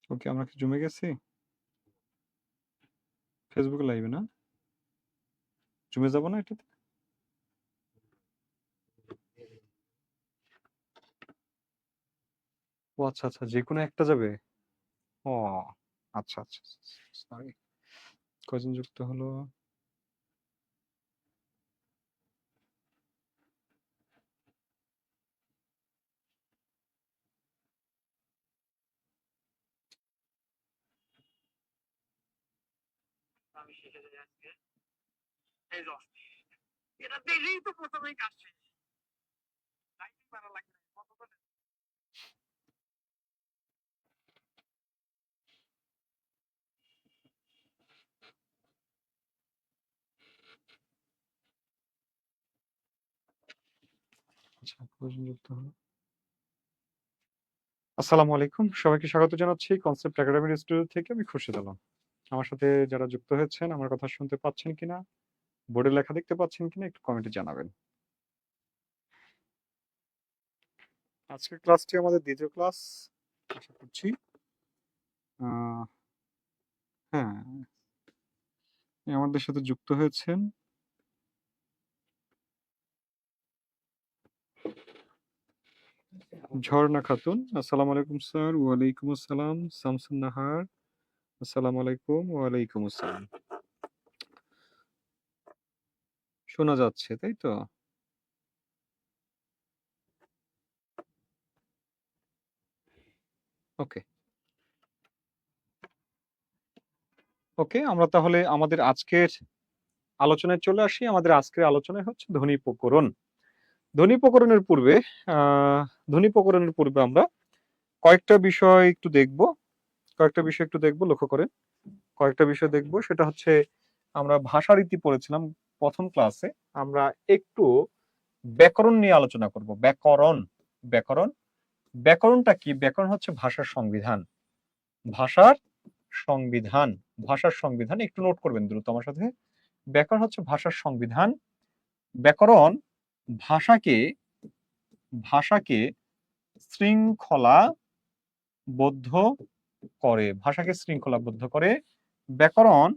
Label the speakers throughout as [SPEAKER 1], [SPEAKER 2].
[SPEAKER 1] ওকে, আমরা কি জমে গেছি? ফেসবুকে লাইভে না? জমে যাব না এটাতে? ও আচ্ছা, আচ্ছা, যেকোনো একটা যাবে? ও আচ্ছা, আচ্ছা, সরি। কয়জন যুক্ত হলো?
[SPEAKER 2] আমি শিখে যাই আজকে। এই যে এটা দেখেই তো প্রথমেই কাজ শেষ। লাইটিং মারা লাগবে কতক্ষণ?
[SPEAKER 1] আচ্ছা, কয়জন যুক্ত হলো? আসসালামু আলাইকুম, সবাইকে স্বাগত জানাচ্ছি কনসেপ্ট একাডেমির স্টুডিও থেকে। আমি খুরশিদ আলম। আমার সাথে যারা যুক্ত হয়েছেন, আমার কথা শুনতে পাচ্ছেন কিনা, বোর্ডে লেখা দেখতে পাচ্ছেন কিনা একটু কমেন্টে জানাবেন। আজকের ক্লাসটি আমাদের দ্বিতীয় ক্লাস, আশা করছি। আহ, হ্যাঁ, আমাদের সাথে যুক্ত হয়েছেন ঝর্ণা খাতুন। আসসালামু আলাইকুম স্যার। ওয়ালাইকুম আসসালাম। শামসুন নাহার, আসসালামু আলাইকুম। ওয়ালাইকুম আসসালাম। শোনা যাচ্ছে তাই তো? ওকে, ওকে, আমরা তাহলে আমাদের আজকের আলোচনায় চলে আসি। আমাদের আজকের আলোচনায় হচ্ছে ধ্বনি প্রকরণ। ধ্বনি প্রকরণের পূর্বে আহ ধ্বনি প্রকরণের পূর্বে আমরা কয়েকটা বিষয় একটু দেখব। লক্ষ্য করেন। কয়েকটা বিষয় দেখব, সেটা হচ্ছে আমরা ভাষারীতি পড়েছিলাম প্রথম ক্লাসে। আমরা একটু ব্যাকরণ নিয়ে আলোচনা করব। ব্যাকরণ, ব্যাকরণ, ব্যাকরণটা কি? ব্যাকরণ হচ্ছে ভাষার সংবিধান। ভাষার সংবিধান, ভাষার সংবিধান একটু নোট করবেন দ্রুত আমার সাথে। ব্যাকরণ হচ্ছে ভাষার সংবিধান। ব্যাকরণ ভাষাকে ভাষাকে শৃঙ্খলাবদ্ধ করে, ভাষাকে শৃঙ্খলাবদ্ধ করে। ব্যাকরণ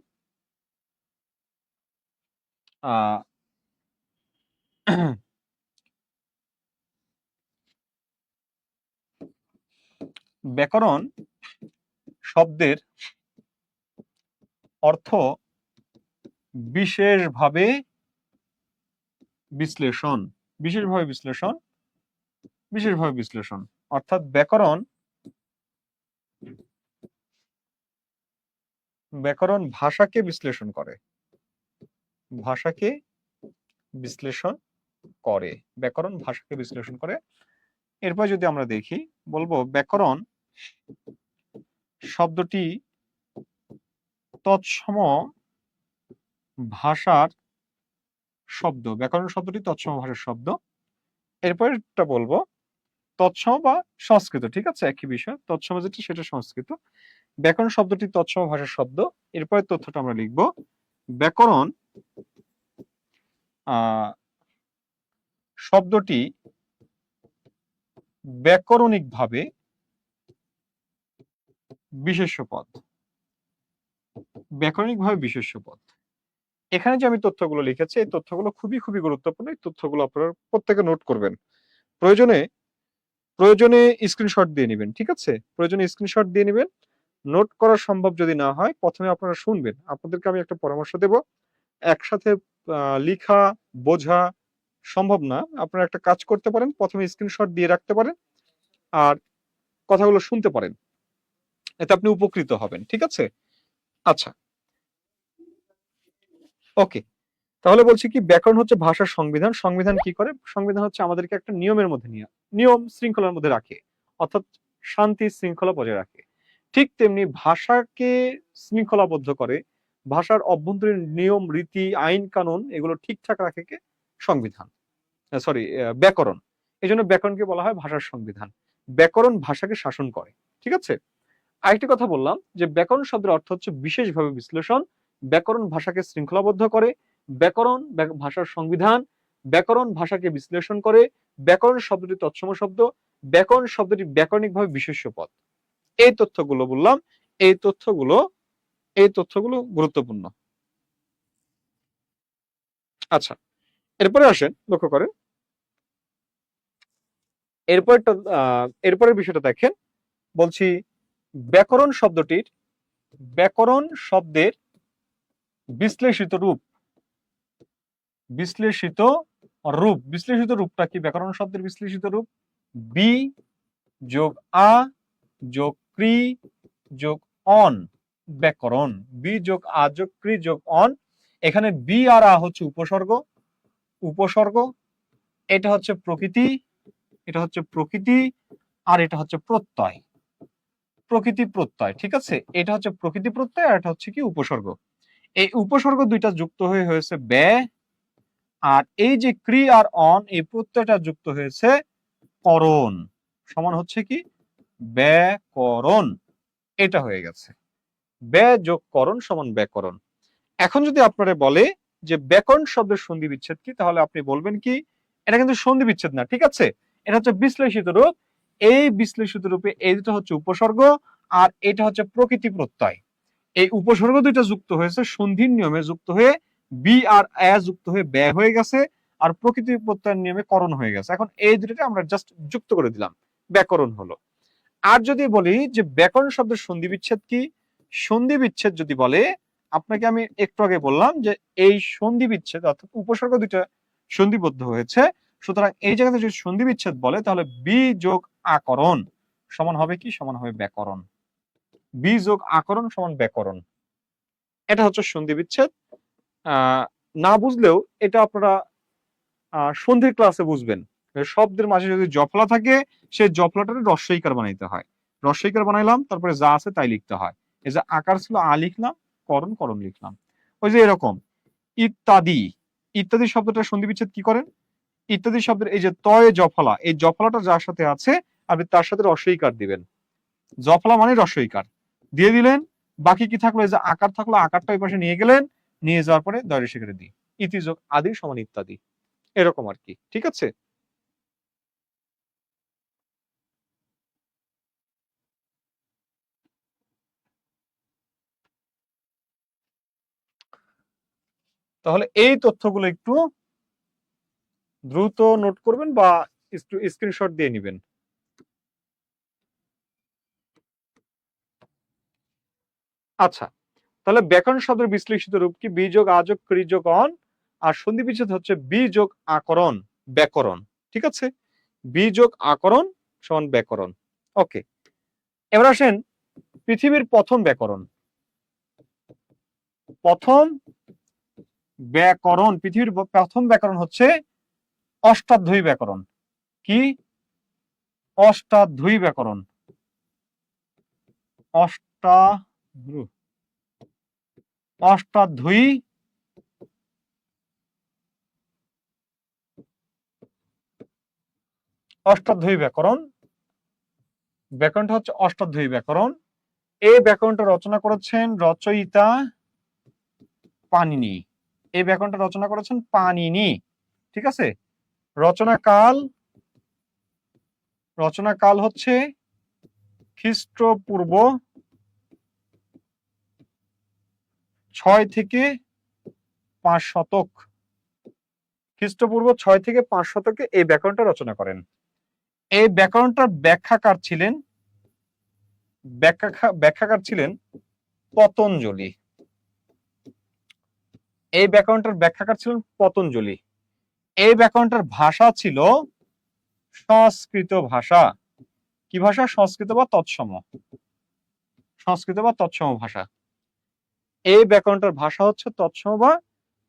[SPEAKER 1] আহ ব্যাকরণ শব্দের অর্থ বিশেষভাবে বিশ্লেষণ, বিশেষভাবে বিশ্লেষণ, বিশেষভাবে বিশ্লেষণ। অর্থাৎ ব্যাকরণ, ব্যাকরণ ভাষাকে বিশ্লেষণ করে, ভাষাকে বিশ্লেষণ করে, ব্যাকরণ ভাষাকে বিশ্লেষণ করে। এরপর যদি আমরা দেখি, বলবো ব্যাকরণ শব্দটি তৎসম ভাষার শব্দ। ব্যাকরণ শব্দটি তৎসম ভাষার শব্দ। এরপরটা বলবো তৎসম বা সংস্কৃত। ঠিক আছে, একই বিষয়। তৎসম যেটা সেটা সংস্কৃত। ব্যাকরণ শব্দটি তৎসম ভাষার শব্দ। এরপরের তথ্যটা আমরা লিখব, ব্যাকরণ শব্দটি ব্যাকরণিকভাবে বিশেষ্য পদ। ব্যাকরণিকভাবে বিশেষ্য পদ। এখানে যে আমি তথ্যগুলো লিখেছি, এই তথ্যগুলো খুবই খুবই গুরুত্বপূর্ণ। এই তথ্যগুলো আপনারা প্রত্যেকে নোট করবেন। প্রয়োজনে প্রয়োজনে স্ক্রিনশট দিয়ে নেবেন। ঠিক আছে, প্রয়োজনে স্ক্রিনশট দিয়ে নেবেন। নোট করা সম্ভব যদি না হয়, প্রথমে আপনারা শুনবেন। আপনাদেরকে আমি একটা পরামর্শ দেব, একসাথে লিখা বোঝা সম্ভব না। আপনারা একটা কাজ করতে পারেন, প্রথমে স্ক্রিনশট দিয়ে রাখতে পারেন আর কথাগুলো শুনতে পারেন। এতে আপনি উপকৃত হবেন। ঠিক আছে? আচ্ছা, ওকে। তাহলে বলছি কি, ব্যাকরণ হচ্ছে ভাষার সংবিধান। সংবিধান কি করে? সংবিধান হচ্ছে আমাদেরকে একটা নিয়মের মধ্যে নিয়ে, নিয়ম শৃঙ্খলার মধ্যে রাখে, অর্থাৎ শান্তি শৃঙ্খলা বজায় রাখে। ঠিক তেমনি ভাষাকে শৃঙ্খলাবদ্ধ করে, ভাষার অভ্যন্তরীণ নিয়ম রীতি আইন কানুন এগুলো ঠিকঠাক রাখে কে? সংবিধান, সরি, ব্যাকরণ। এই জন্য ব্যাকরণকে বলা হয় ভাষার সংবিধান। ব্যাকরণ ভাষাকে শাসন করে। ঠিক আছে, আরেকটি কথা বললাম যে ব্যাকরণ শব্দের অর্থ হচ্ছে বিশেষভাবে বিশ্লেষণ। ব্যাকরণ ভাষাকে শৃঙ্খলাবদ্ধ করে, ব্যাকরণ ভাষার সংবিধান, ব্যাকরণ ভাষাকে বিশ্লেষণ করে, ব্যাকরণ শব্দটি তৎসম শব্দ, ব্যাকরণ শব্দটি ব্যাকরণিকভাবে বিশেষ্য পদ। এই তথ্যগুলো বললাম, এই তথ্যগুলো গুরুত্বপূর্ণ। আচ্ছা, এরপরে আসেন, লক্ষ্য করেন এরপরের বিষয়টা দেখেন। বলছি ব্যাকরণ শব্দের বিশ্লেষিত রূপ। বিশ্লেষিত রূপটা কি? ব্যাকরণ শব্দের বিশ্লেষিত রূপ বি যোগ আ যোগ ক্রি যোগ অন, ব্যাকরণ। বি যোগ আ যোগ ক্রি যোগ অন। এখানে বি আর আ হচ্ছে উপসর্গ, এটা হচ্ছে প্রকৃতি, আর এটা হচ্ছে প্রত্যয়, ঠিক আছে? এটা হচ্ছে প্রকৃতি প্রত্যয়, আর এটা হচ্ছে কি উপসর্গ। এই উপসর্গ দুইটা যুক্ত হয়ে হয়েছে ব্যয়, আর এই যে ক্রি আর অন, এই প্রত্যয়টা যুক্ত হয়েছে করণ, সমান হচ্ছে কি ব্যাকরণ। এটা হয়ে গেছে ব্যয় যোগ করণ সমান ব্যাকরণ। এখন যদি আপনারা বলে যে ব্যাকরণ শব্দের সন্ধি বিচ্ছেদ কি, তাহলে আপনি বলবেন কি এটা কিন্তু সন্ধি বিচ্ছেদ না, ঠিক আছে, এটা হচ্ছে বিশ্লেষিত রূপ। এই বিশ্লেষিত রূপে এই দুটো হচ্ছে উপসর্গ, আর এটা হচ্ছে প্রকৃতি প্রত্যয়। এই উপসর্গ দুইটা যুক্ত হয়েছে সন্ধির নিয়মে, যুক্ত হয়ে বি আর এ যুক্ত হয়ে ব্যয় হয়ে গেছে, আর প্রকৃতি প্রত্যয়ের নিয়মে করণ হয়ে গেছে। এখন এই দুটোকে আমরা জাস্ট যুক্ত করে দিলাম, ব্যাকরণ হলো। আর যদি বলি যে ব্যাকরণ শব্দের সন্ধি বিচ্ছেদ কি, সন্ধি বিচ্ছেদ যদি বলে, আপনাকে আমি একটু আগে বললাম যে এই সন্ধি বিচ্ছেদ অর্থাৎ উপসর্গ দুইটা সন্ধিবদ্ধ হয়েছে, সুতরাং এই জায়গাতে যদি সন্ধি বিচ্ছেদ বলে তাহলে বি যোগ আকরণ সমান হবে কি? সমান হবে ব্যাকরণ। বি যোগ আকরণ সমান ব্যাকরণ। এটা হচ্ছে সন্ধি বিচ্ছেদ। না বুঝলেও এটা আপনারা সন্ধির ক্লাসে বুঝবেন। শব্দের মাঝে যদি জফলা থাকে, সেই জফলাটারে রস্বইকার বানাইতে হয়। রস্বইকার বানাইলাম, তারপরে যা আছে তাই লিখতে হয়। এই যে আকার ছিল আ লিখলাম, করণ লিখলাম। ওই যে এরকম ইত্যাদি, ইত্যাদি শব্দটা সন্ধি বিচ্ছেদ কি করেন? ইত্যাদি শব্দের এই যে তয় জফলা, এই জফলাটা যার সাথে আছে আপনি তার সাথে রস্বইকার দিবেন। জফলা মানে রস্বইকার দিয়ে দিলেন, বাকি কি থাকলো? এই যে আকার থাকলো, আকারটা ওই পাশে নিয়ে গেলেন, নিয়ে যাওয়ার পরে দয় রেশিকারে দিই, ইতি যোগ আদি সমান ইত্যাদি, এরকম আর কি, ঠিক আছে? তাহলে এই তথ্যগুলো একটু দ্রুত নোট করবেন বা একটু স্ক্রিনশট দিয়ে নেবেন। আচ্ছা, তাহলে ব্যাকরণ শব্দের বিশ্লেষিত রূপ কি? বি যোগ আ যোগ ক্রি যোগ অন, আর সন্ধি বিচ্ছেদ হচ্ছে বি যোগ আকরণ, ব্যাকরণ, ঠিক আছে? বি যোগ আকরণ সমান ব্যাকরণ। ওকে, এবার আসেন পৃথিবীর প্রথম ব্যাকরণ। পৃথিবীর প্রথম ব্যাকরণ হচ্ছে অষ্টাধ্যায়ী ব্যাকরণ। কি? অষ্টাধ্যায়ী ব্যাকরণ। অষ্টাধ্যায়ী ব্যাকরণ। ব্যাকরণটা হচ্ছে অষ্টাধ্যায়ী ব্যাকরণ। এই ব্যাকরণটা রচনা করেছেন রচয়িতা পাণিনি। এই ব্যাকরণটা রচনা করেছেন পাণিনি, ঠিক আছে? রচনাকাল হচ্ছে খ্রিস্টপূর্ব 6 থেকে 5 শতক। খ্রিস্টপূর্ব 6 থেকে 5 শতকে এই ব্যাকরণটা রচনা করেন। এই ব্যাকরণটার ব্যাখ্যাকার ছিলেন পতঞ্জলি। এই ব্যাকরণটার ব্যাখ্যাকার ছিলেন পতঞ্জলি। এই ব্যাকরণটার ভাষা ছিল সংস্কৃত ভাষা। কি ভাষা? সংস্কৃত বা তৎসম ভাষা। এই ব্যাকরণটার ভাষা হচ্ছে তৎসম বা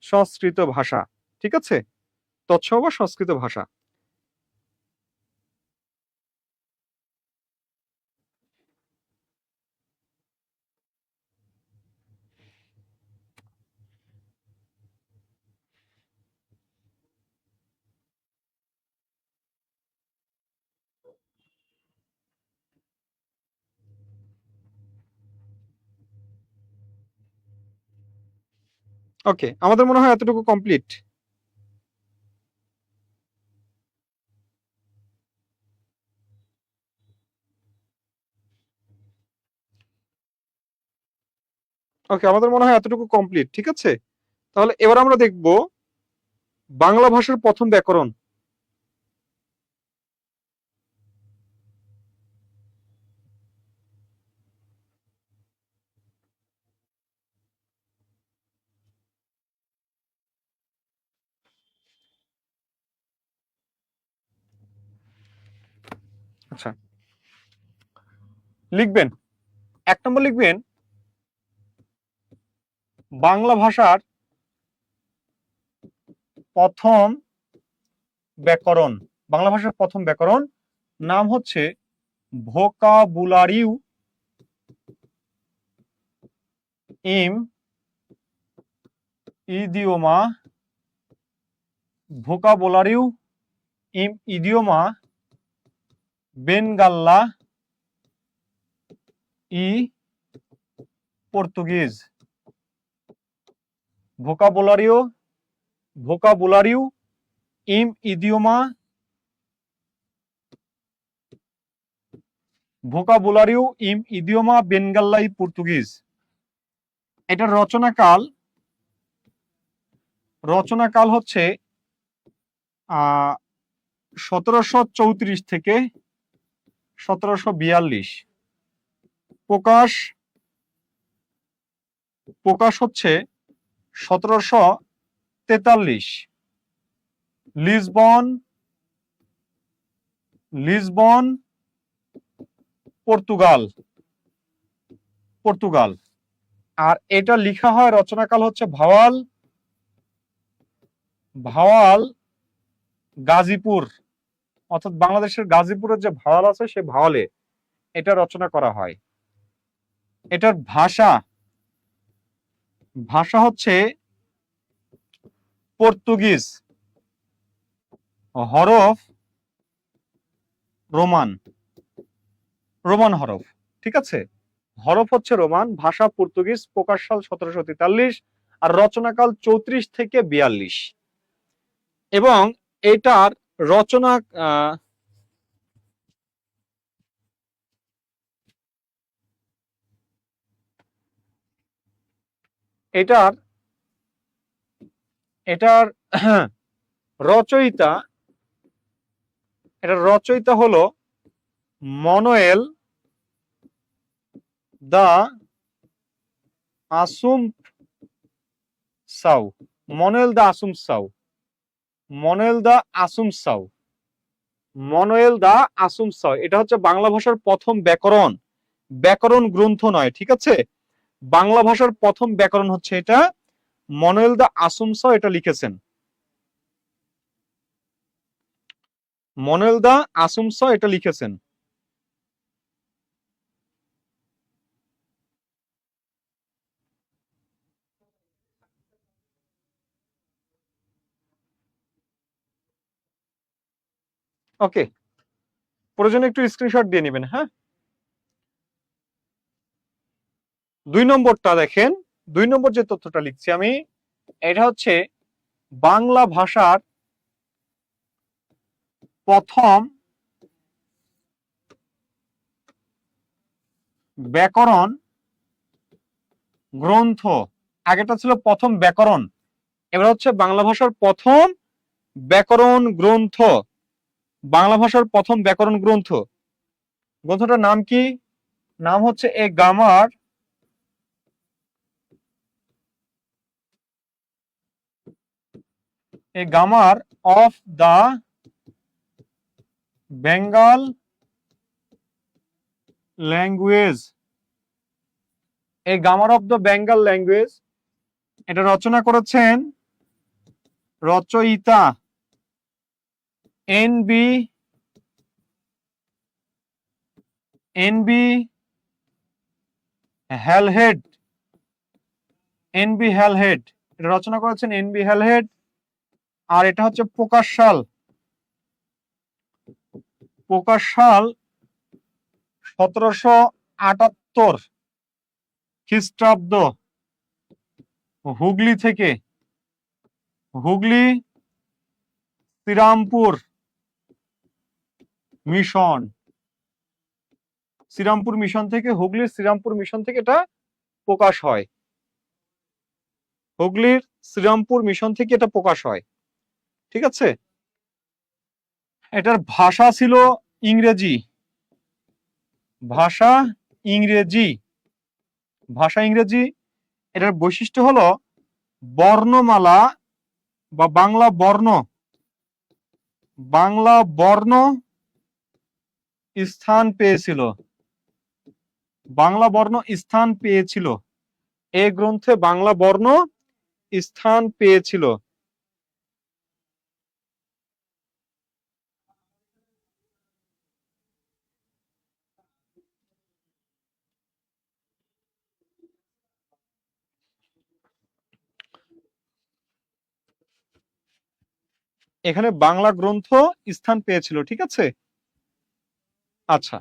[SPEAKER 1] সংস্কৃত ভাষা, ঠিক আছে? তৎসম বা সংস্কৃত ভাষা। ওকে, আমাদের মনে হয় এতটুকু কমপ্লিট। ওকে, আমাদের মনে হয় এতটুকু কমপ্লিট। ঠিক আছে, তাহলে এবার আমরা দেখব বাংলা ভাষার প্রথম ব্যাকরণ। আচ্ছা, লিখবেন 1 নম্বর লিখবেন বাংলা ভাষার প্রথম ব্যাকরণ। বাংলা ভাষার প্রথম ব্যাকরণ নাম হচ্ছে ভোকাবুলারিউ ইম ইডিওমা। ভোকাবুলারিউ ইম ইডিওমা বেনগাল্লা ই পর্তুগিজ। ভোকাবুলারিও ভোকাবুলারিউ ইম ইডিওমা ভোকাবুলারিও ইম ইডিওমা বেনগাল্লা ই পর্তুগিজ। এটার রচনাকাল হচ্ছে 1734 থেকে 1742। প্রকাশ হচ্ছে 1743। Lisbon Portugal. আর এটা লেখা হয়, রচনাকাল হচ্ছে ভাওয়াল গাজীপুর, অর্থাৎ বাংলাদেশের গাজীপুরের যে ভাওয়াল আছে সে ভাওয়ালে এটা রচনা করা হয়। এটার ভাষা হচ্ছে পর্তুগিজ, হরফ রোমান হরফ। ঠিক আছে, হরফ হচ্ছে রোমান, ভাষা পর্তুগিজ, প্রকাশ সাল 1743, আর রচনাকাল 34 থেকে 42। এবং এটার রচনা এটার রচয়িতা হলো মনোয়েল দা আসুমসাউ। মনোয়েল দা আসুমসাউ। এটা হচ্ছে বাংলা ভাষার প্রথম ব্যাকরণ গ্রন্থ নয়। ঠিক আছে, বাংলা ভাষার প্রথম ব্যাকরণ হচ্ছে এটা, মনোয়েল দা আসুমসাউ এটা লিখেছেন। ওকে, প্রয়োজনে একটু স্ক্রিনশট দিয়ে নেবেন। হ্যাঁ, 2 নম্বরটা দেখেন। 2 নম্বর যে তথ্যটা লিখছি আমি, এটা হচ্ছে বাংলা ভাষার প্রথম ব্যাকরণ গ্রন্থ। আগেটা ছিল প্রথম ব্যাকরণ, এবার হচ্ছে বাংলা ভাষার প্রথম ব্যাকরণ গ্রন্থ। বাংলা ভাষার প্রথম ব্যাকরণ গ্রন্থটার নাম কি? নাম হচ্ছে a grammar of the Bengal language. এটা রচনা করেছেন রচয়িতা এনবি হ্যালহেড। এটা রচনা করেছেন এনবি হ্যালহেড। আর এটা হচ্ছে প্রকাশ সাল 1778 খ্রিস্টাব্দ। হুগলি শ্রীরামপুর মিশন থেকে, হুগলির শ্রীরামপুর মিশন থেকে এটা প্রকাশ হয়। হুগলির শ্রীরামপুর মিশন থেকে এটা প্রকাশ হয়, ঠিক আছে। এটার ভাষা ছিল ইংরেজি, ভাষা ইংরেজি, ভাষা ইংরেজি। এটার বৈশিষ্ট্য হলো বর্ণমালা বা বাংলা বর্ণ স্থান পেয়েছিল, বাংলা বর্ণ স্থান পেয়েছিল, এই গ্রন্থে বাংলা বর্ণ স্থান পেয়েছিল। এখানে বাংলা গ্রন্থ স্থান পেয়েছিল, ঠিক আছে। আচ্ছা,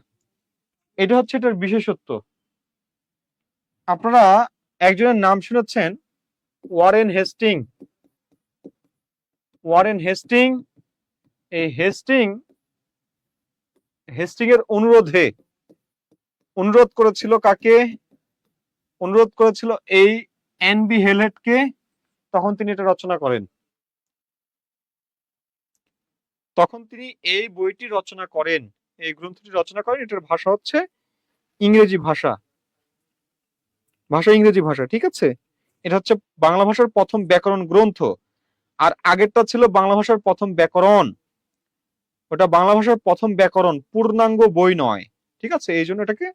[SPEAKER 1] এটা হচ্ছে এটার বিশেষত্ব। আপনারা একজনের নাম শুনেছেন, ওয়ারেন হেস্টিং। ওয়ারেন হেস্টিং, এই হেস্টিং এর অনুরোধ করেছিল কাকে? অনুরোধ করেছিল এই এনবি হেলেটকে, তখন তিনি এটা রচনা করেন। তখন তিনি এই বইটি রচনা করেন, এই গ্রন্থটি রচনা করেন। এটার ভাষা হচ্ছে ইংরেজি ভাষা, ইংরেজি ভাষা, ঠিক আছে। এটা হচ্ছে বাংলা ভাষার প্রথম ব্যাকরণ গ্রন্থ। আর আগেরটা ছিল বাংলা ভাষার প্রথম ব্যাকরণ, ওটা বাংলা ভাষার প্রথম ব্যাকরণ, পূর্ণাঙ্গ বই নয়, ঠিক আছে। এই জন্য এটাকে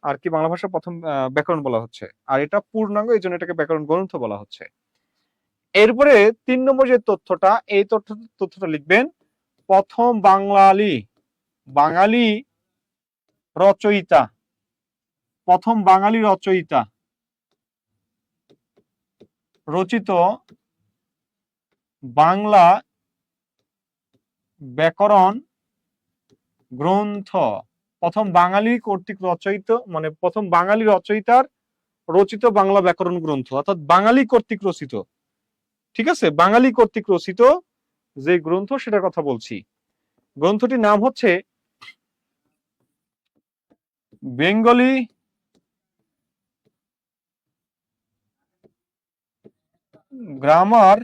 [SPEAKER 1] আর কি বাংলা ভাষার প্রথম ব্যাকরণ বলা হচ্ছে, আর এটা পূর্ণাঙ্গ, এই জন্য এটাকে ব্যাকরণ গ্রন্থ বলা হচ্ছে। এরপরে 3 নম্বর যে তথ্যটা, এই তথ্যটা লিখবেন, প্রথম বাঙালি রচয়িতা, প্রথম বাঙালি রচয়িতা রচিত বাংলা ব্যাকরণ গ্রন্থ, প্রথম বাঙালি কর্তৃক রচয়িত, মানে প্রথম বাঙালি রচয়িতার রচিত বাংলা ব্যাকরণ গ্রন্থ, অর্থাৎ বাঙালি কর্তৃক রচিত, ঠিক আছে। বাঙালি কর্তৃক রচিত যে গ্রন্থ সেটার কথা বলছি। গ্রন্থটির নাম হচ্ছে Bengali grammar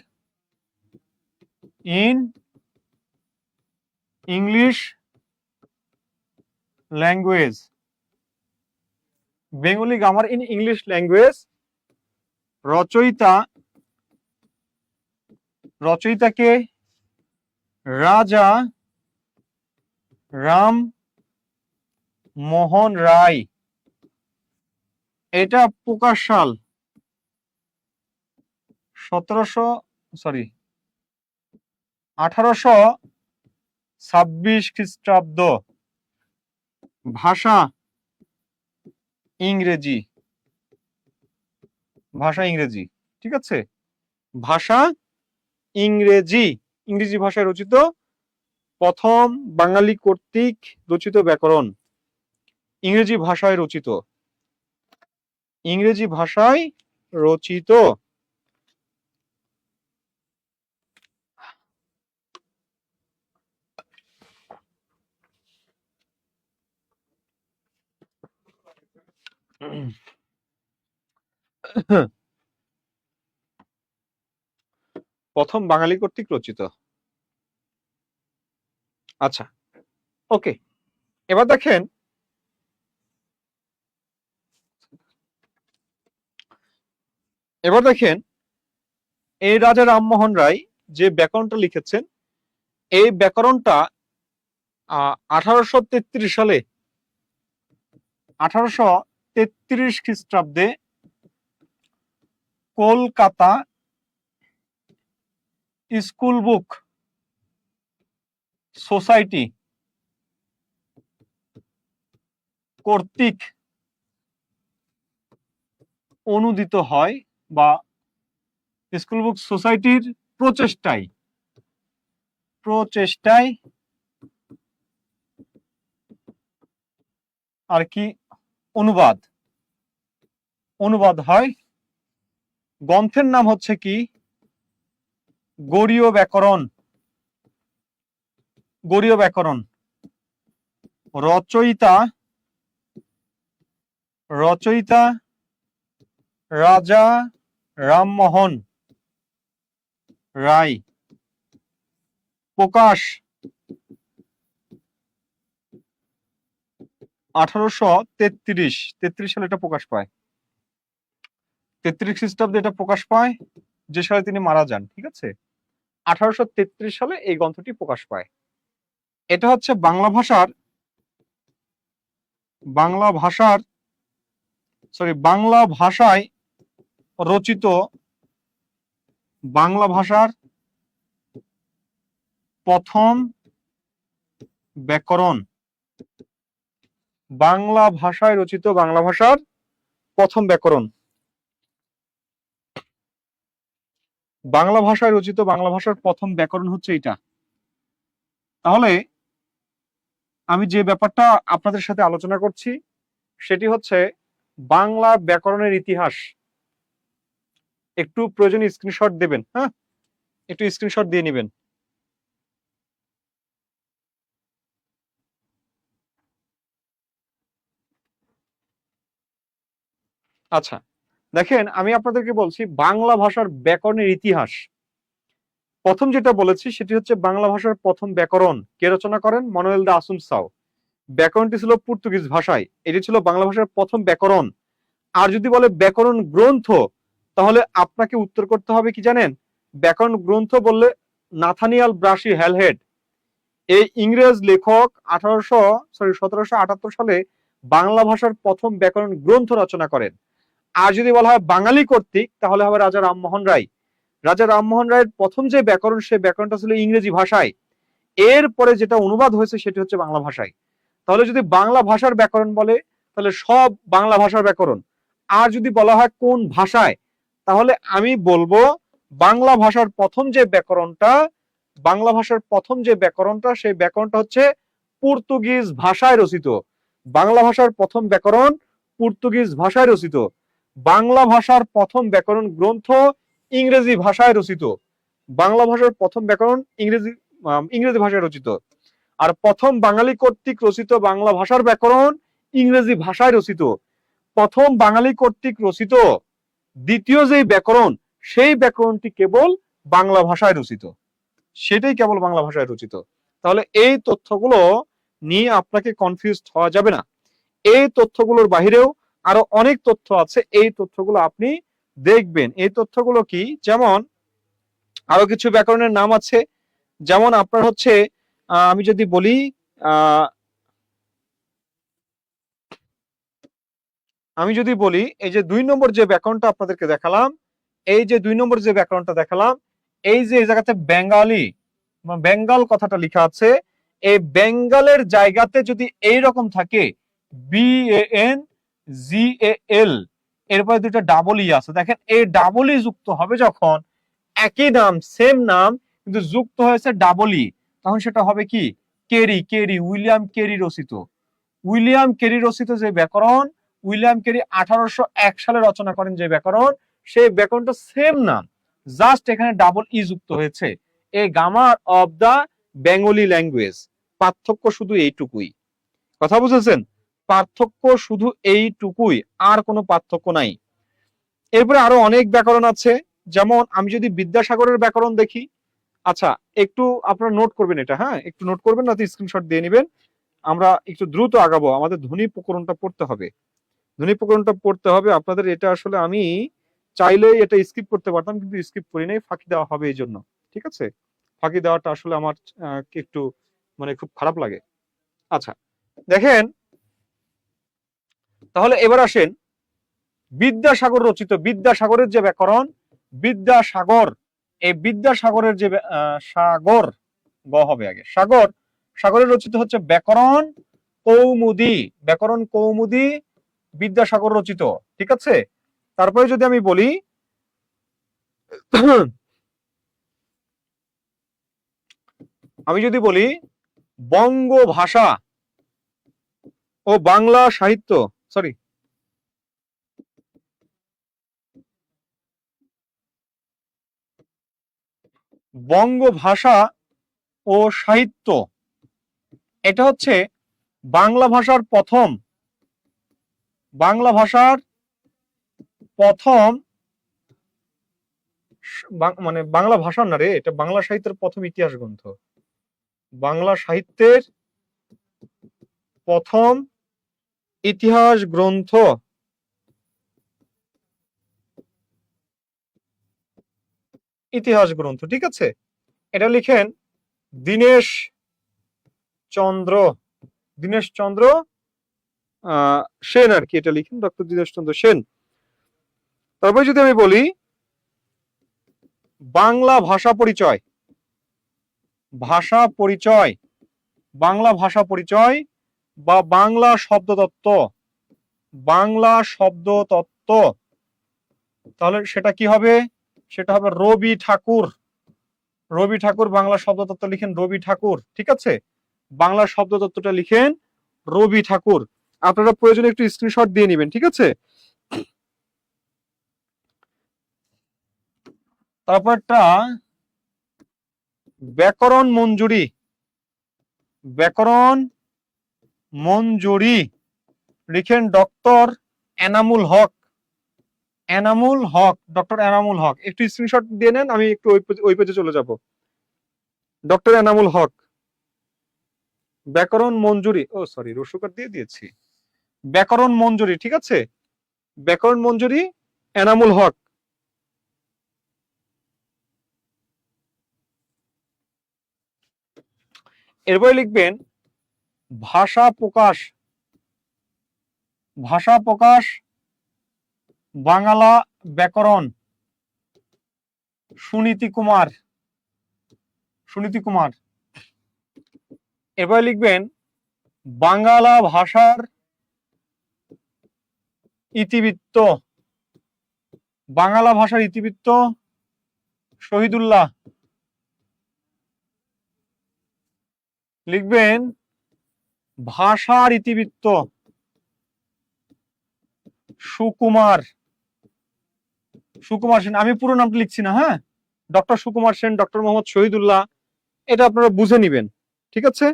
[SPEAKER 1] in English language, Bengali grammar in English language. রচয়িতাকে রাজা রাম মোহন রায়। এটা প্রকাশ সাল 1826 খ্রিস্টাব্দ। ভাষা ইংরেজি, ঠিক আছে। ভাষা ইংরেজি, ইংরেজি ভাষায় রচিত প্রথম বাঙালি কর্তৃক রচিত ব্যাকরণ, ইংরেজি ভাষায় রচিত, ইংরেজি ভাষায় রচিত। প্রথম বাঙালি কর্তৃক রচিত। আচ্ছা, ওকে। এবার দেখেন, এই রাজা রামমোহন রায় যে ব্যাকরণটা লিখেছেন, এই ব্যাকরণটা 1833 সালে, 1833 খ্রিস্টাব্দে কলকাতা স্কুল বুক সোসাইটি কর্তৃক অনুদিত হয়, বা স্কুল বুক সোসাইটির প্রচেষ্টায় আর কি অনুবাদ হয়। গ্রন্থের নাম হচ্ছে কি গরীয় ব্যাকরণ। রচয়িতা রাজা রামমোহন রায় প্রকাশ 1833 সালে এটা প্রকাশ পায়। 33 খ্রিস্টাব্দে এটা প্রকাশ পায়, যে সালে তিনি মারা যান। ঠিক আছে, 1833 সালে এই গ্রন্থটি প্রকাশ পায়। এটা হচ্ছে বাংলা ভাষার বাংলা ভাষায় রচিত বাংলা ভাষার প্রথম ব্যাকরণ। বাংলা ভাষায় রচিত বাংলা ভাষার প্রথম ব্যাকরণ। বাংলা ভাষায় রচিত বাংলা ভাষার প্রথম ব্যাকরণ হচ্ছে এটা। তাহলে আমি যে ব্যাপারটা আপনাদের সাথে আলোচনা করছি সেটি হচ্ছে বাংলা ব্যাকরণের ইতিহাস। একটু প্রয়োজনে স্ক্রিনশট দেবেন, হ্যাঁ, একটু স্ক্রিনশট দিয়ে নেবেন। আচ্ছা, দেখেন আমি আপনাদেরকে বলছি বাংলা ভাষার ব্যাকরণের ইতিহাস। প্রথম যেটা বলেছি সেটি হচ্ছে বাংলা ভাষার প্রথম ব্যাকরণ কে রচনা করেন? মানুয়েল দা আসুনসাও। ব্যাকরণটি ছিল পর্তুগিজ ভাষায়, এটি ছিল বাংলা ভাষার প্রথম ব্যাকরণ। আর যদি বলে ব্যাকরণ গ্রন্থ, তাহলে আপনাকে উত্তর করতে হবে কি জানেন? ব্যাকরণ গ্রন্থ বললে নাথানিয়াল ব্রাসি হ্যালহেড, এই ইংরেজ লেখক 1778 সালে বাংলা ভাষার প্রথম ব্যাকরণ গ্রন্থ রচনা করেন। আর যদি বলা হয় বাঙালি কর্তৃক, তাহলে হবে রাজা রামমোহন রায়। রাজা রামমোহন রায়ের প্রথম যে ব্যাকরণ, সে ব্যাকরণটা ছিল ইংরেজি ভাষায়, এরপরে যেটা অনুবাদ হয়েছে সেটি হচ্ছে বাংলা ভাষায়। তাহলে যদি বাংলা ভাষার ব্যাকরণ বলে, তাহলে সব বাংলা ভাষার ব্যাকরণ। আর যদি বলা হয় কোন ভাষায়, তাহলে আমি বলবো বাংলা ভাষার প্রথম যে ব্যাকরণটা, সেই ব্যাকরণটা হচ্ছে পর্তুগিজ ভাষায় রচিত। বাংলা ভাষার প্রথম ব্যাকরণ পর্তুগিজ ভাষায় রচিত। বাংলা ভাষার প্রথম ব্যাকরণ গ্রন্থ ইংরেজি ভাষায় রচিত। বাংলা ভাষার প্রথম ব্যাকরণ ইংরেজি ভাষায় রচিত। আর প্রথম বাঙালি কর্তৃক রচিত বাংলা ভাষার ব্যাকরণ ইংরেজি ভাষায় রচিত। প্রথম বাঙালি কর্তৃক রচিত দ্বিতীয় যে ব্যাকরণ, সেই ব্যাকরণটি কেবল বাংলা ভাষায় রচিত, সেটাই কেবল বাংলা ভাষায় রচিত। তাহলে এই তথ্যগুলো নিয়ে আপনাকে কনফিউজ হওয়া যাবে না। এই তথ্যগুলোর বাহিরেও আরো অনেক তথ্য আছে, এই তথ্যগুলো আপনি দেখবেন। এই তথ্যগুলো কি? যেমন আরো কিছু ব্যাকরণের নাম আছে, যেমন আপনার হচ্ছে আমি যদি বলি এই যে 2 নম্বর যে ব্যাকরণটা আপনাদেরকে দেখালাম, এই যে 2 নম্বর যে ব্যাকরণটা দেখালাম, এই যে এই জায়গাতে বেঙ্গলি বেঙ্গল কথাটা লেখা আছে, এই বেঙ্গলের জায়গাতে যদি এই রকম থাকে BANGAL, এরপরে দুটো ডাবল ই আছে, দেখেন এই ডাবল ই যুক্ত হবে যখন, একই নাম সেম নাম কিন্তু যুক্ত হয়েছে ডাবল ই, তখন সেটা হবে কি? কেরি। উইলিয়াম কেরি রচিত। উইলিয়াম কেরি রচিত যে ব্যাকরণ, উইলিয়াম কেরি 1801 সালে রচনা করেন যে ব্যাকরণ, সেই ব্যাকরণটা সেম নাম, জাস্ট এখানে ডাবল ই যুক্ত হয়েছে। A grammar of the Bengali language. পার্থক্য শুধু এইটুকুই। কথা বুঝেছেন? পার্থক্য শুধু এইটুকুই, আর কোনো পার্থক্য নাই। এরপরে আরো অনেক ব্যাকরণ আছে, যেমন আমি যদি বিদ্যাসাগরের ব্যাকরণ দেখি। আচ্ছা, একটু আপনারা নোট করবেন এটা, হ্যাঁ, একটু নোট করবেন, না তো স্ক্রিনশট দিয়ে নেবেন। আমরা একটু দ্রুত আগাবো, আমাদের ধ্বনি প্রকরণটা পড়তে হবে। ধ্বনি প্রকরণটা পড়তে হবে আপনাদের। এটা আসলে আমি চাইলেই এটা স্কিপ করতে পারতাম, কিন্তু স্কিপ করি নাই, ফাঁকি দেওয়া হবে এই জন্য। ঠিক আছে, ফাঁকি দেওয়াটা আসলে আমার একটু মানে খুব খারাপ লাগে। আচ্ছা, দেখেন তাহলে এবার আসেন বিদ্যাসাগর রচিত, বিদ্যাসাগরের যে ব্যাকরণ, বিদ্যাসাগর, এই বিদ্যাসাগরের যে সাগর, গ হবে আগে, সাগরের রচিত হচ্ছে ব্যাকরণ কৌমুদী। ব্যাকরণ কৌমুদী বিদ্যাসাগর রচিত। ঠিক আছে, তারপরে যদি আমি বলি বঙ্গ ভাষা ও বাংলা সাহিত্য, সরি, বঙ্গ ভাষা ও সাহিত্য, এটা হচ্ছে বাংলা ভাষার প্রথম মানে বাংলা ভাষার না রে, এটা বাংলা সাহিত্যের প্রথম ইতিহাস গ্রন্থ। বাংলা সাহিত্যের প্রথম ইতিহাস গ্রন্থ। ইতিহাস গ্রন্থ, ঠিক আছে। এটা লিখেন দীনেশ চন্দ্র, দীনেশ চন্দ্র সেন আর কি, এটা লিখেন ডক্টর দীনেশ চন্দ্র সেন। তারপরে যদি আমি বলি বাংলা ভাষা পরিচয়, ভাষা পরিচয়, বাংলা ভাষা পরিচয় বা বাংলা শব্দতত্ত্ব, বাংলা শব্দতত্ত্ব, তাহলে সেটা কি হবে? সেটা হবে রবি ঠাকুর। রবি ঠাকুর বাংলা শব্দতত্ত্ব লিখেন রবি ঠাকুর, ঠিক আছে। বাংলা শব্দতত্ত্বটা লিখেন রবি ঠাকুর। আপনারা প্রয়োজনে একটু স্ক্রিনশট দিয়ে নেবেন, ঠিক আছে। তারপরটা ব্যাকরণ মঞ্জুরি, ব্যাকরণ মঞ্জুরি লিখেন ডক্টর এনামুল হক, এনামুল হক, ডক্টর এনামুল হক। একটু স্ক্রিনশট দিয়ে নেন, আমি একটু ওই পেজে চলে যাব। ডক্টর এনামুল হক, ব্যাকরণ মঞ্জুরি, ও সরি রসুকার দিয়ে দিয়েছি, ব্যাকরণ মঞ্জুরি, ঠিক আছে। ব্যাকরণ মঞ্জুরি এনামুল হক। এরপরে লিখবেন ভাষা প্রকাশ, ভাষা প্রকাশ বাংলা ব্যাকরণ সুনীতি কুমার, সুনীতি কুমার। এরপরে লিখবেন বাংলা ভাষার ইতিবৃত্ত, বাংলা ভাষার ইতিবৃত্ত শহীদুল্লাহ। লিখবেন ভাষার ইতিবৃত্ত সুকুমার, সুকুমার সেন। আমি পুরো নামটা লিখছি না, হ্যাঁ, ডক্টর সুকুমার সেন, ডক্টর মোহাম্মদ শহীদুল্লাহ, এটা আপনারা বুঝে নিবেন, ঠিক আছে।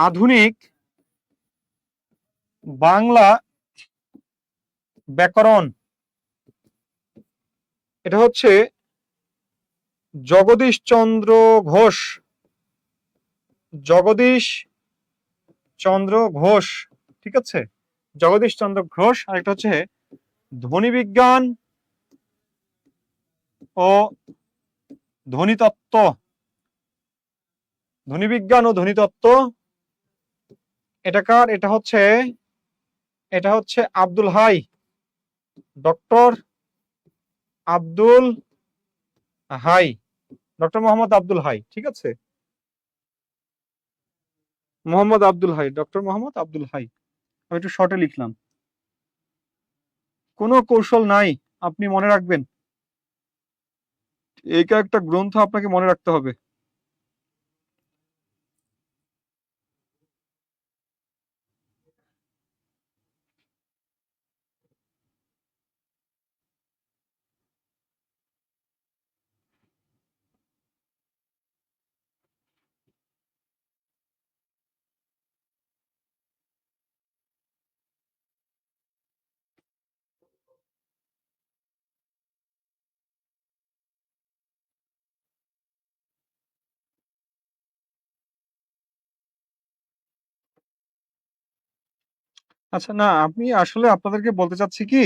[SPEAKER 1] আধুনিক বাংলা ব্যাকরণ, এটা হচ্ছে জগদীশ চন্দ্র ঘোষ, জগদীশ চন্দ্র ঘোষ, ঠিক আছে, জগদীশ চন্দ্র ঘোষ। আর একটা হচ্ছে ধ্বনি বিজ্ঞান ও ধ্বনিতত্ত্ব, ধ্বনি বিজ্ঞান ও ধ্বনিতত্ত্ব, এটা কার? এটা হচ্ছে আব্দুল হাই, ডক্টর আব্দুল হাই, ডক্টর মোহাম্মদ আব্দুল হাই, ঠিক আছে, মোহাম্মদ আব্দুল হাই, ডক্টর মোহাম্মদ আব্দুল হাই। আমি একটু শর্টে লিখলাম, কোনো কৌশল নাই, আপনি মনে রাখবেন, এই একটা গ্রন্থ আপনাকে মনে রাখতে হবে। আচ্ছা, না আপনি আসলে আপনাদেরকে বলতে চাচ্ছি কি,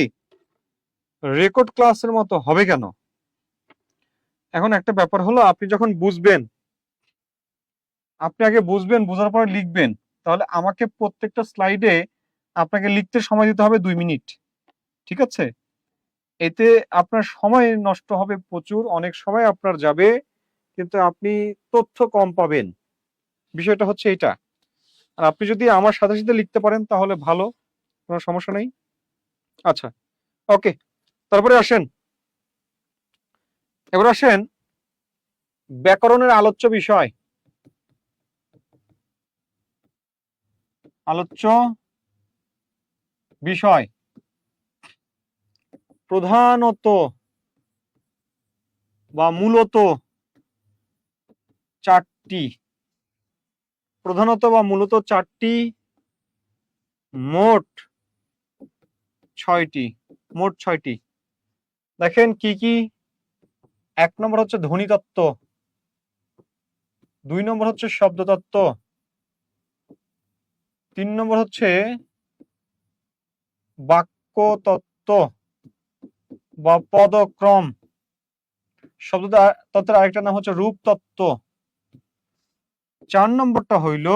[SPEAKER 1] রেকর্ড ক্লাসের মতো হবে কেন? এখন একটা ব্যাপার হলো, আপনি যখন বুঝবেন, আপনি আগে বুঝবেন, বোঝার পরে লিখবেন, তাহলে আমাকে প্রত্যেকটা স্লাইডে আপনাকে লিখতে সময় দিতে হবে 2 মিনিট, ঠিক আছে। এতে আপনার সময় নষ্ট হবে প্রচুর, অনেক সময় আপনার যাবে, কিন্তু আপনি তথ্য কম পাবেন, বিষয়টা হচ্ছে এটা। আর আপনি যদি আমার সাথে সাথে লিখতে পারেন তাহলে ভালো, কোনো সমস্যা নেই। আচ্ছা, ওকে, তারপরে আসেন, এবার আসেন ব্যাকরণের আলোচ্য বিষয়, আলোচ্য বিষয় প্রধানত বা মূলত চারটি, প্রধানত বা মূলত চারটি, মোট ছয়টি। মোট ছয়টি। দেখেন কি কি? এক নম্বর হচ্ছে ধ্বনি তত্ত্ব, 2 নম্বর হচ্ছে শব্দ তত্ত্ব, 3 নম্বর হচ্ছে বাক্য তত্ত্ব বা পদক্রম, শব্দ তত্ত্বের আরেকটা নাম হচ্ছে রূপ তত্ত্ব, 4 নম্বরটা হইল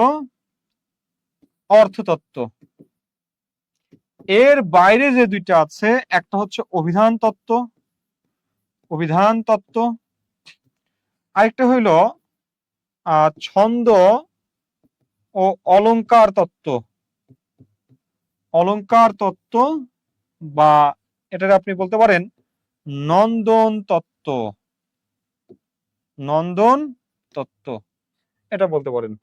[SPEAKER 1] অর্থতত্ত্ব। এর বাইরে যে দুইটা আছে, একটা হচ্ছে অভিধান তত্ত্ব, অভিধান তত্ত্ব, আরেকটা হইল ছন্দ ও অলংকার তত্ত্ব, অলংকার তত্ত্ব, বা এটার আপনি বলতে পারেন নন্দন তত্ত্ব, নন্দন তত্ত্ব এটা বলতে পারেন।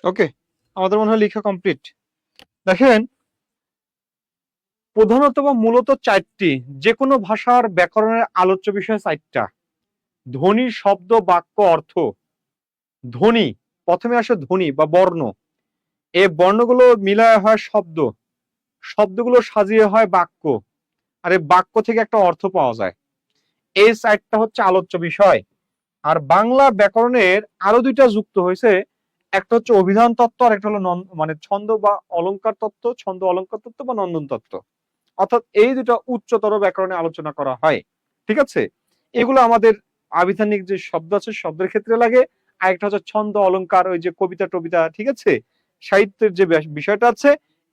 [SPEAKER 1] ওকে, আমাদের মনে হয় লেখা কমপ্লিট। দেখেন, প্রধানত বা মূলত চারটি, যে কোনো ভাষার ব্যাকরণের আলোচ্য বিষয় চারটা: ধ্বনি, শব্দ, বাক্য, অর্থ। ধ্বনি, প্রথমে আসে ধ্বনি বা বর্ণ, এই বর্ণগুলো মিলায় হয় শব্দ, শব্দগুলো সাজিয়ে হয় বাক্য, আর এই বাক্য থেকে একটা অর্থ পাওয়া যায়। এই চারটা হচ্ছে আলোচ্য বিষয়। আর বাংলা ব্যাকরণের আরো দুইটা যুক্ত হয়েছে, একটা হচ্ছে অভিধান তত্ত্ব, আর একটা হলো মানে ছন্দ বা অলংকার তত্ত্ব, ছন্দ অলংকার তত্ত্ব বা নন্দন তত্ত্ব। অর্থাৎ এই দুটো উচ্চতর ব্যাকরণে আলোচনা করা হয়। ঠিক আছে, এগুলো আমাদের আবিধানিক যে শব্দ আছে শব্দের ক্ষেত্রে লাগে, আর একটা হচ্ছে ছন্দ অলংকার, ওই যে কবিতা টবিতা, ঠিক আছে, সাহিত্যের যে বিষয়টা আছে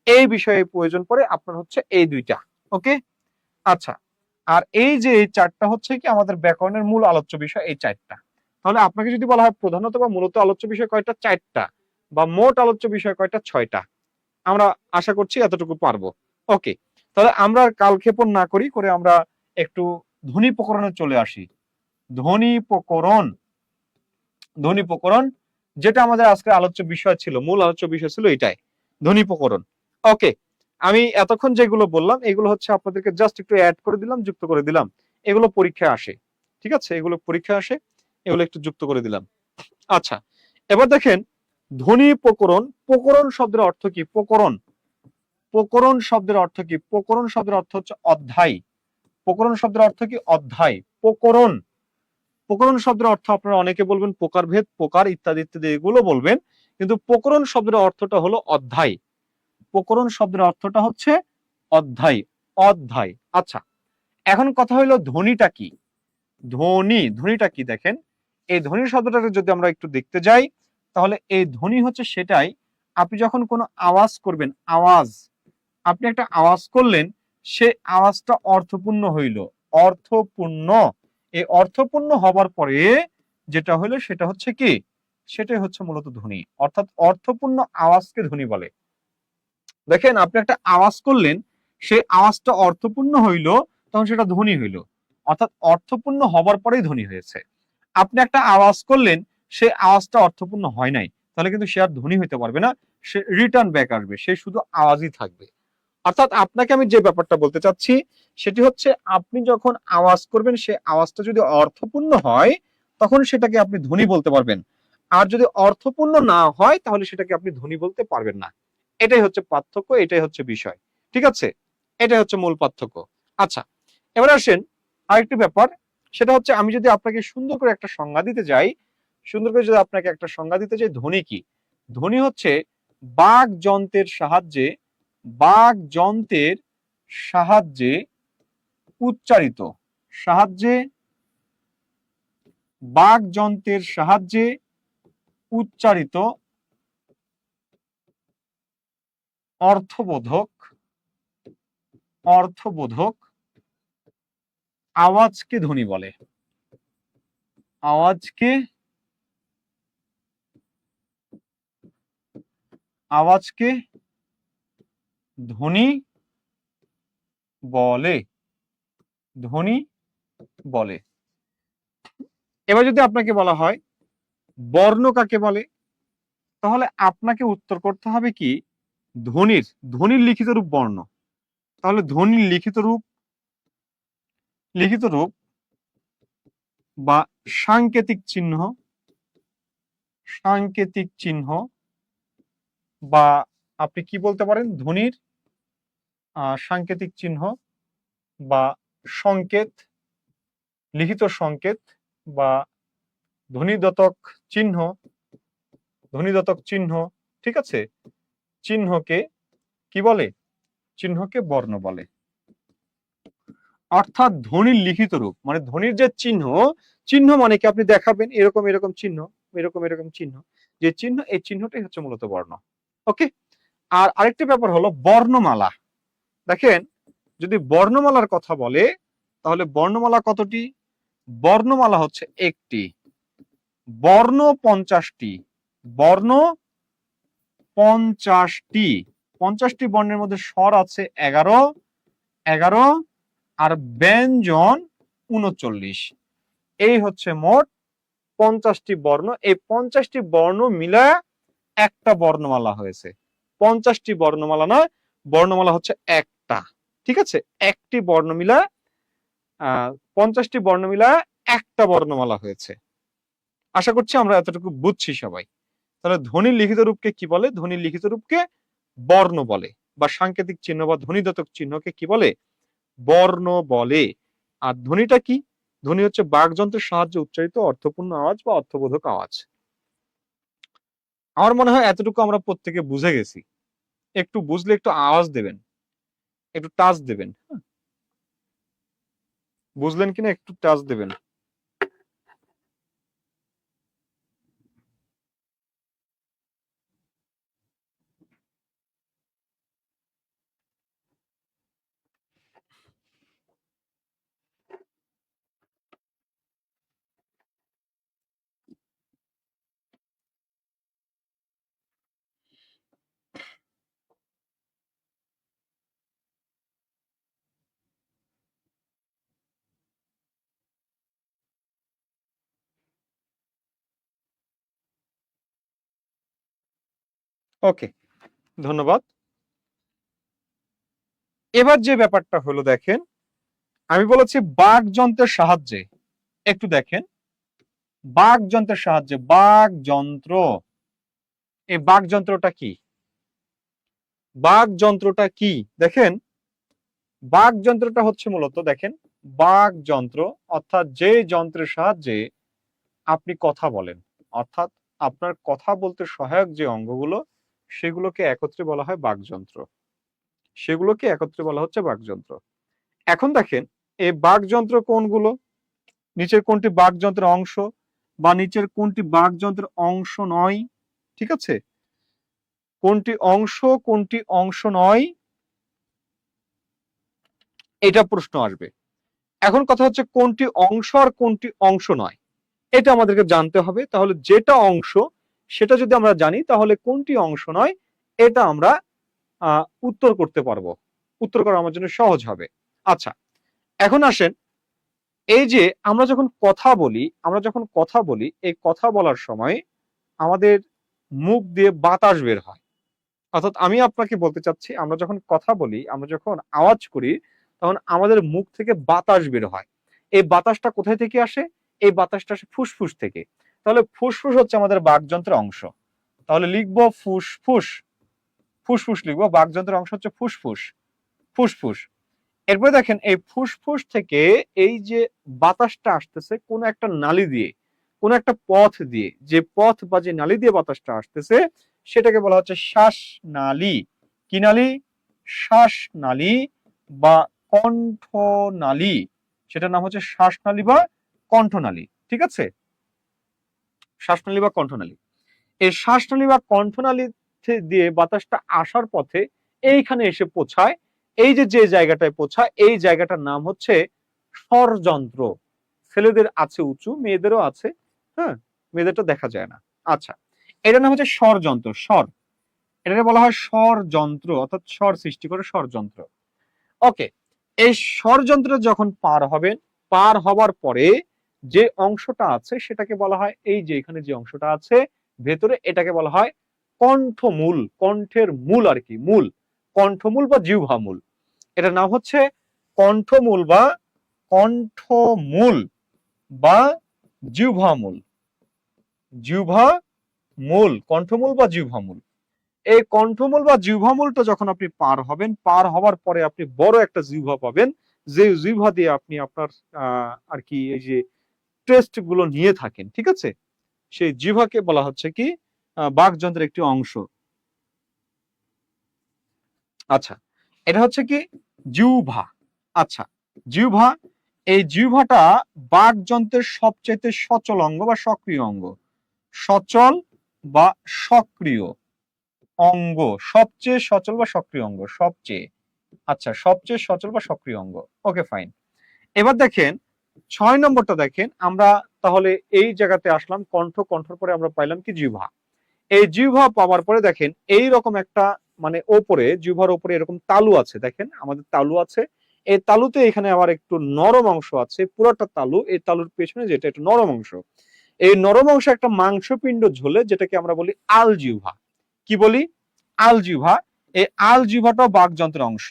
[SPEAKER 1] এই বিষয়ে প্রয়োজন পড়ে আপনার হচ্ছে এই দুইটা। ওকে, আচ্ছা। আর এই যে এই চারটা হচ্ছে কি আমাদের ব্যাকরণের মূল আলোচ্য বিষয়, এই চারটা। তাহলে আপনাকে যদি বলা হয় প্রধানত বা মূলত আলোচ্য বিষয় কয়টা? চারটা। বা মোট আলোচ্য বিষয় কয়টা? ছয়টা। আমরা আশা করছি এতটুকু পারবো। ওকে, তাহলে আমরা কালক্ষেপণ না করি, করে আমরা একটু ধ্বনি প্রকরণে চলে আসি। ধ্বনি প্রকরণ, ধ্বনি প্রকরণ যেটা আমাদের আজকে আলোচ্য বিষয় ছিল, মূল আলোচ্য বিষয় ছিল এটাই, ধ্বনি প্রকরণ। ওকে, আমি এতক্ষণ যেগুলো বললাম এগুলো হচ্ছে আপনাদেরকে জাস্ট একটু অ্যাড করে দিলাম, যুক্ত করে দিলাম। এগুলো পরীক্ষায় আসে, ঠিক আছে, এগুলো পরীক্ষায় আসে, এগুলো একটু যুক্ত করে দিলাম। আচ্ছা, এবার দেখেন ধ্বনি প্রকরণ। প্রকরণ শব্দের অর্থ কি? প্রকরণ, প্রকরণ শব্দের অর্থ কি? প্রকরণ শব্দের অর্থ হচ্ছে অধ্যায়। প্রকরণ শব্দের অর্থ কি? অধ্যায়। প্রকরণ, প্রকরণ শব্দের অর্থ আপনারা অনেকে বলবেন প্রকারভেদ, প্রকার, ইত্যাদি ইত্যাদি এগুলো বলবেন, কিন্তু প্রকরণ শব্দের অর্থটা হলো অধ্যায়। প্রকরণ শব্দের অর্থটা হচ্ছে অধ্যায়, অধ্যায়। আচ্ছা, এখন কথা হলো ধ্বনিটা কি? ধ্বনি, ধ্বনিটা কি? দেখেন, এই ধ্বনি শব্দটাকে যদি আমরা একটু দেখতে যাই, তাহলে এই ধ্বনি হচ্ছে সেটাই, আপনি যখন কোনো আওয়াজ করবেন, আওয়াজ, আপনি একটা আওয়াজ করলেন, সে আওয়াজটা অর্থপূর্ণ হইল, অর্থপূর্ণ। এই অর্থপূর্ণ হবার পরে যেটা হইলো সেটা হচ্ছে কি? সেটাই হচ্ছে মূলত ধ্বনি। অর্থাৎ অর্থপূর্ণ আওয়াজকে ধ্বনি বলে। দেখেন, আপনি একটা আওয়াজ করলেন, সেই আওয়াজটা অর্থপূর্ণ হইল, তখন সেটা ধ্বনি হইল। অর্থাৎ অর্থপূর্ণ হবার পরেই ধ্বনি হয়েছে। আপনি একটা আওয়াজ করলেন, সেই আওয়াজটা অর্থপূর্ণ হয় নাই, তাহলে কিন্তু সে আর ধ্বনি হইতে পারবে না, সে রিটার্ন ব্যাক আসবে, সে শুধু আওয়াজই থাকবে। অর্থাৎ আপনাকে আমি যে ব্যাপারটা বলতে চাচ্ছি সেটি হচ্ছে, আপনি যখন আওয়াজ করবেন, সে আওয়াজটা যদি অর্থপূর্ণ হয়, তখন সেটাকে আপনি ধ্বনি বলতে পারবেন। আর যদি অর্থপূর্ণ না হয় তাহলে সেটাকে আপনি ধ্বনি বলতে পারবেন না। এটাই হচ্ছে পার্থক্য, এটাই হচ্ছে বিষয়। ঠিক আছে? এটাই হচ্ছে মূল পার্থক্য। আচ্ছা, এবার আসেন আরেকটি ব্যাপার, সেটা হচ্ছে আমি যদি আপনাকে সুন্দর করে একটা সংজ্ঞা দিতে যাই, সুন্দর করে যদি আপনাকে একটা সংজ্ঞা দিতে চাই, ধ্বনি কি? ধ্বনি হচ্ছে বাকযন্ত্রের সাহায্যে, বাকযন্ত্রের সাহায্যে উচ্চারিত, সাহায্যে, বাকযন্ত্রের সাহায্যে উচ্চারিত অর্থবোধক, অর্থবোধক আওয়াজকে ধ্বনি বলে। আওয়াজকে, আওয়াজকে ধ্বনি বলে, ধ্বনি বলে। এবার যদি আপনাকে বলা হয় বর্ণ কাকে বলে, তাহলে আপনাকে উত্তর করতে হবে কি ধ্বনির, ধ্বনির লিখিত রূপ বর্ণ। তাহলে ধ্বনির লিখিত রূপ, লিখিত রূপ বা সাংকেতিক চিহ্ন, সাংকেতিক চিহ্ন, বা আপনি কি বলতে পারেন ধ্বনির সাংকেতিক চিহ্ন বা সংকেত, লিখিত সংকেত বা ধ্বনিদতক চিহ্ন, ধ্বনিদতক চিহ্ন। ঠিক আছে? চিহ্নকে কি বলে? চিহ্নকে বর্ণ বলে। অর্থাৎ ধ্বনির লিখিত রূপ মানে ধ্বনির যে চিহ্ন, চিহ্ন মানে কি আপনি দেখাবেন এরকম এরকম চিহ্ন, এরকম এরকম চিহ্ন, যে চিহ্ন, এই চিহ্নটাই হচ্ছে মূলত বর্ণ। ওকে। আর আরেকটি ব্যাপার হলো বর্ণমালা। দেখেন, যদি বর্ণমালার কথা বলে তাহলে বর্ণমালা কতটি? বর্ণমালা হচ্ছে একটি, বর্ণ 50টি, বর্ণ 50টি, 50টি বর্ণের মধ্যে স্বর আছে 11, 11 আর ব্যঞ্জন 39। এই হচ্ছে মোট 50টি বর্ণ। এই 50টি বর্ণ মিলা একটা বর্ণমালা হয়েছে। 50টি বর্ণমালা নয়, বর্ণমালা হচ্ছে একটা। ঠিক আছে? একটি বর্ণ মিলা 50টি বর্ণ মিলা একটা বর্ণমালা হয়েছে। আশা করছি আমরা এতটুকু বুঝছি সবাই। তাহলে ধ্বনির লিখিত রূপকে কি বলে? ধ্বনির লিখিত রূপকে বর্ণ বলে, বা সাংকেতিক চিহ্ন বা ধ্বনিদতক চিহ্নকে কি বলে? বর্ণ বলে। আর ধ্বনিটা কি? ধ্বনি হচ্ছে বাকযন্ত্রের সাহায্যে উচ্চারিত অর্থপূর্ণ আওয়াজ বা অর্থবোধক আওয়াজ। আমার মনে হয় এতটুকু আমরা প্রত্যেকে বুঝে গেছি। একটু বুঝলে একটু আওয়াজ দেবেন, একটু টাচ দেবেন। বুঝলেন কিনা একটু টাচ দেবেন। ওকে, ধন্যবাদ। এবার যে ব্যাপারটা হলো দেখেন, আমি বলেছি বাকযন্ত্রের সাহায্যে। একটু দেখেন, বাকযন্ত্রের সাহায্যে, বাকযন্ত্র, এই বাকযন্ত্রটা কি? বাকযন্ত্রটা কি? দেখেন, বাকযন্ত্রটা হচ্ছে মূলত দেখেন, বাকযন্ত্র অর্থাৎ যে যন্ত্রের সাহায্যে আপনি কথা বলেন, অর্থাৎ আপনার কথা বলতে সহায়ক যে অঙ্গগুলো সেগুলোকে একত্রে বলা হয় বাকযন্ত্র, সেগুলোকে একত্রে বলা হচ্ছে বাকযন্ত্র। এখন দেখেন এই বাকযন্ত্র কোনগুলো, নিচের কোনটি বাকযন্ত্রের অংশ বা নিচের কোনটি বাকযন্ত্রের অংশ নয়? ঠিক আছে? কোনটি অংশ কোনটি অংশ নয়, এটা প্রশ্ন আসবে। এখন কথা হচ্ছে কোনটি অংশ আর কোনটি অংশ নয়, এটা আমাদেরকে জানতে হবে। তাহলে যেটা অংশ সেটা যদি আমরা জানি তাহলে কোনটি অংশ নয় এটা আমরা উত্তর করতে পারবো, উত্তর করা আমার জন্য সহজ হবে। আচ্ছা, এখন আসেন, এই যে আমরা যখন কথা বলি, আমরা যখন কথা বলি, এই কথা বলার সময় আমাদের মুখ দিয়ে বাতাস বের হয়। অর্থাৎ আমি আপনাকে বলতে চাচ্ছি, আমরা যখন কথা বলি, আমরা যখন আওয়াজ করি, তখন আমাদের মুখ থেকে বাতাস বের হয়। এই বাতাসটা কোথায় থেকে আসে? এই বাতাসটা আসে ফুসফুস থেকে। তাহলে ফুসফুস হচ্ছে আমাদের বাকযন্ত্রের অংশ। তাহলে লিখবো ফুসফুস, ফুসফুস লিখবো, বাকযন্ত্রের অংশ হচ্ছে ফুসফুস, ফুসফুস। এরপরে দেখেন এই ফুসফুস থেকে এই যে বাতাসটা আসতেছে কোন একটা নালী দিয়ে, কোন একটা পথ দিয়ে, যে পথ বা যে নালী দিয়ে বাতাসটা আসতেছে সেটাকে বলা হচ্ছে শ্বাসনালী। কি নালী? শ্বাসনালী বা কণ্ঠনালী। সেটার নাম হচ্ছে শ্বাসনালী বা কণ্ঠনালী। ঠিক আছে, শ্বাসনালী বা কণ্ঠনালী। এই শ্বাসনালী বা কণ্ঠনালী দিয়ে বাতাসটা আসার পথে এইখানে এসে পৌঁছায়। এই যে যে জায়গাটায় পৌঁছায় এই জায়গাটার নাম হচ্ছে স্বরযন্ত্র। ছেলেদের আছে উঁচু, মেয়েদেরও আছে, হ্যাঁ, মেয়েদেরটা দেখা যায় না। আচ্ছা, এটার নাম হচ্ছে স্বরযন্ত্র। স্বর, এটাকে বলা হয় স্বরযন্ত্র, অর্থাৎ স্বর সৃষ্টি করে স্বরযন্ত্র। ওকে, এই স্বরযন্ত্র যখন পার হবেন, পার হবার পরে যে অংশটা আছে সেটাকে বলা হয়, এই যে এখানে যে অংশটা আছে ভেতরে, এটাকে বলা হয় কণ্ঠমূল। কণ্ঠের মূল আর কি, মূল, কণ্ঠমূল বা জিহ্বামূল। এটার নাম হচ্ছে কণ্ঠমূল বা কণ্ঠমূল বা জিহ্বামূল। জিহ্বামূল, কণ্ঠমূল বা জিহ্বামূল। এই কণ্ঠমূল বা জিহ্বামূলটা যখন আপনি পার হবেন, পার হওয়ার পরে আপনি বড় একটা জিহ্বা পাবেন, যে জিহ্বা দিয়ে আপনি আপনার আর কি এই যে টেস্ট গুলো নিয়ে থাকেন, ঠিক আছে, সেই জিহ্বাকে বলা হচ্ছে কি বাকযন্ত্রের একটি অংশ। আচ্ছা, এটা হচ্ছে কি জিহ্বা। আচ্ছা, জিহ্বা, এই জিহ্বাটা বাকযন্ত্রের সবচেয়ে সচল অঙ্গ বা সক্রিয় অঙ্গ। সচল বা সক্রিয় অঙ্গ, সবচেয়ে সচল বা সক্রিয় অঙ্গ, সবচেয়ে, আচ্ছা, সবচেয়ে সচল বা সক্রিয় অঙ্গ। Okay fine. এবার দেখেন 6 নম্বরটা দেখেন, আমরা তাহলে এই জায়গাতে আসলাম কণ্ঠ, কণ্ঠর পরে আমরা পাইলাম কি জিহ্বা। এই জিহ্বা পাওয়ার পরে দেখেন এই রকম একটা মানে ওপরে, জিহ্বার উপরে এরকম তালু আছে, দেখেন আমাদের তালু আছে। এই তালুতে এখানে আবার একটু নরম অংশ আছে, পুরোটা তালু, এই তালুর পেছনে যেটা একটু নরম অংশ, এই নরম অংশ একটা মাংসপিণ্ড ঝোলে, যেটাকে আমরা বলি আলজিহ্বা। কি বলি? আলজিহ্বা। এই আলজিহ্বাটা বাকযন্ত্রের অংশ।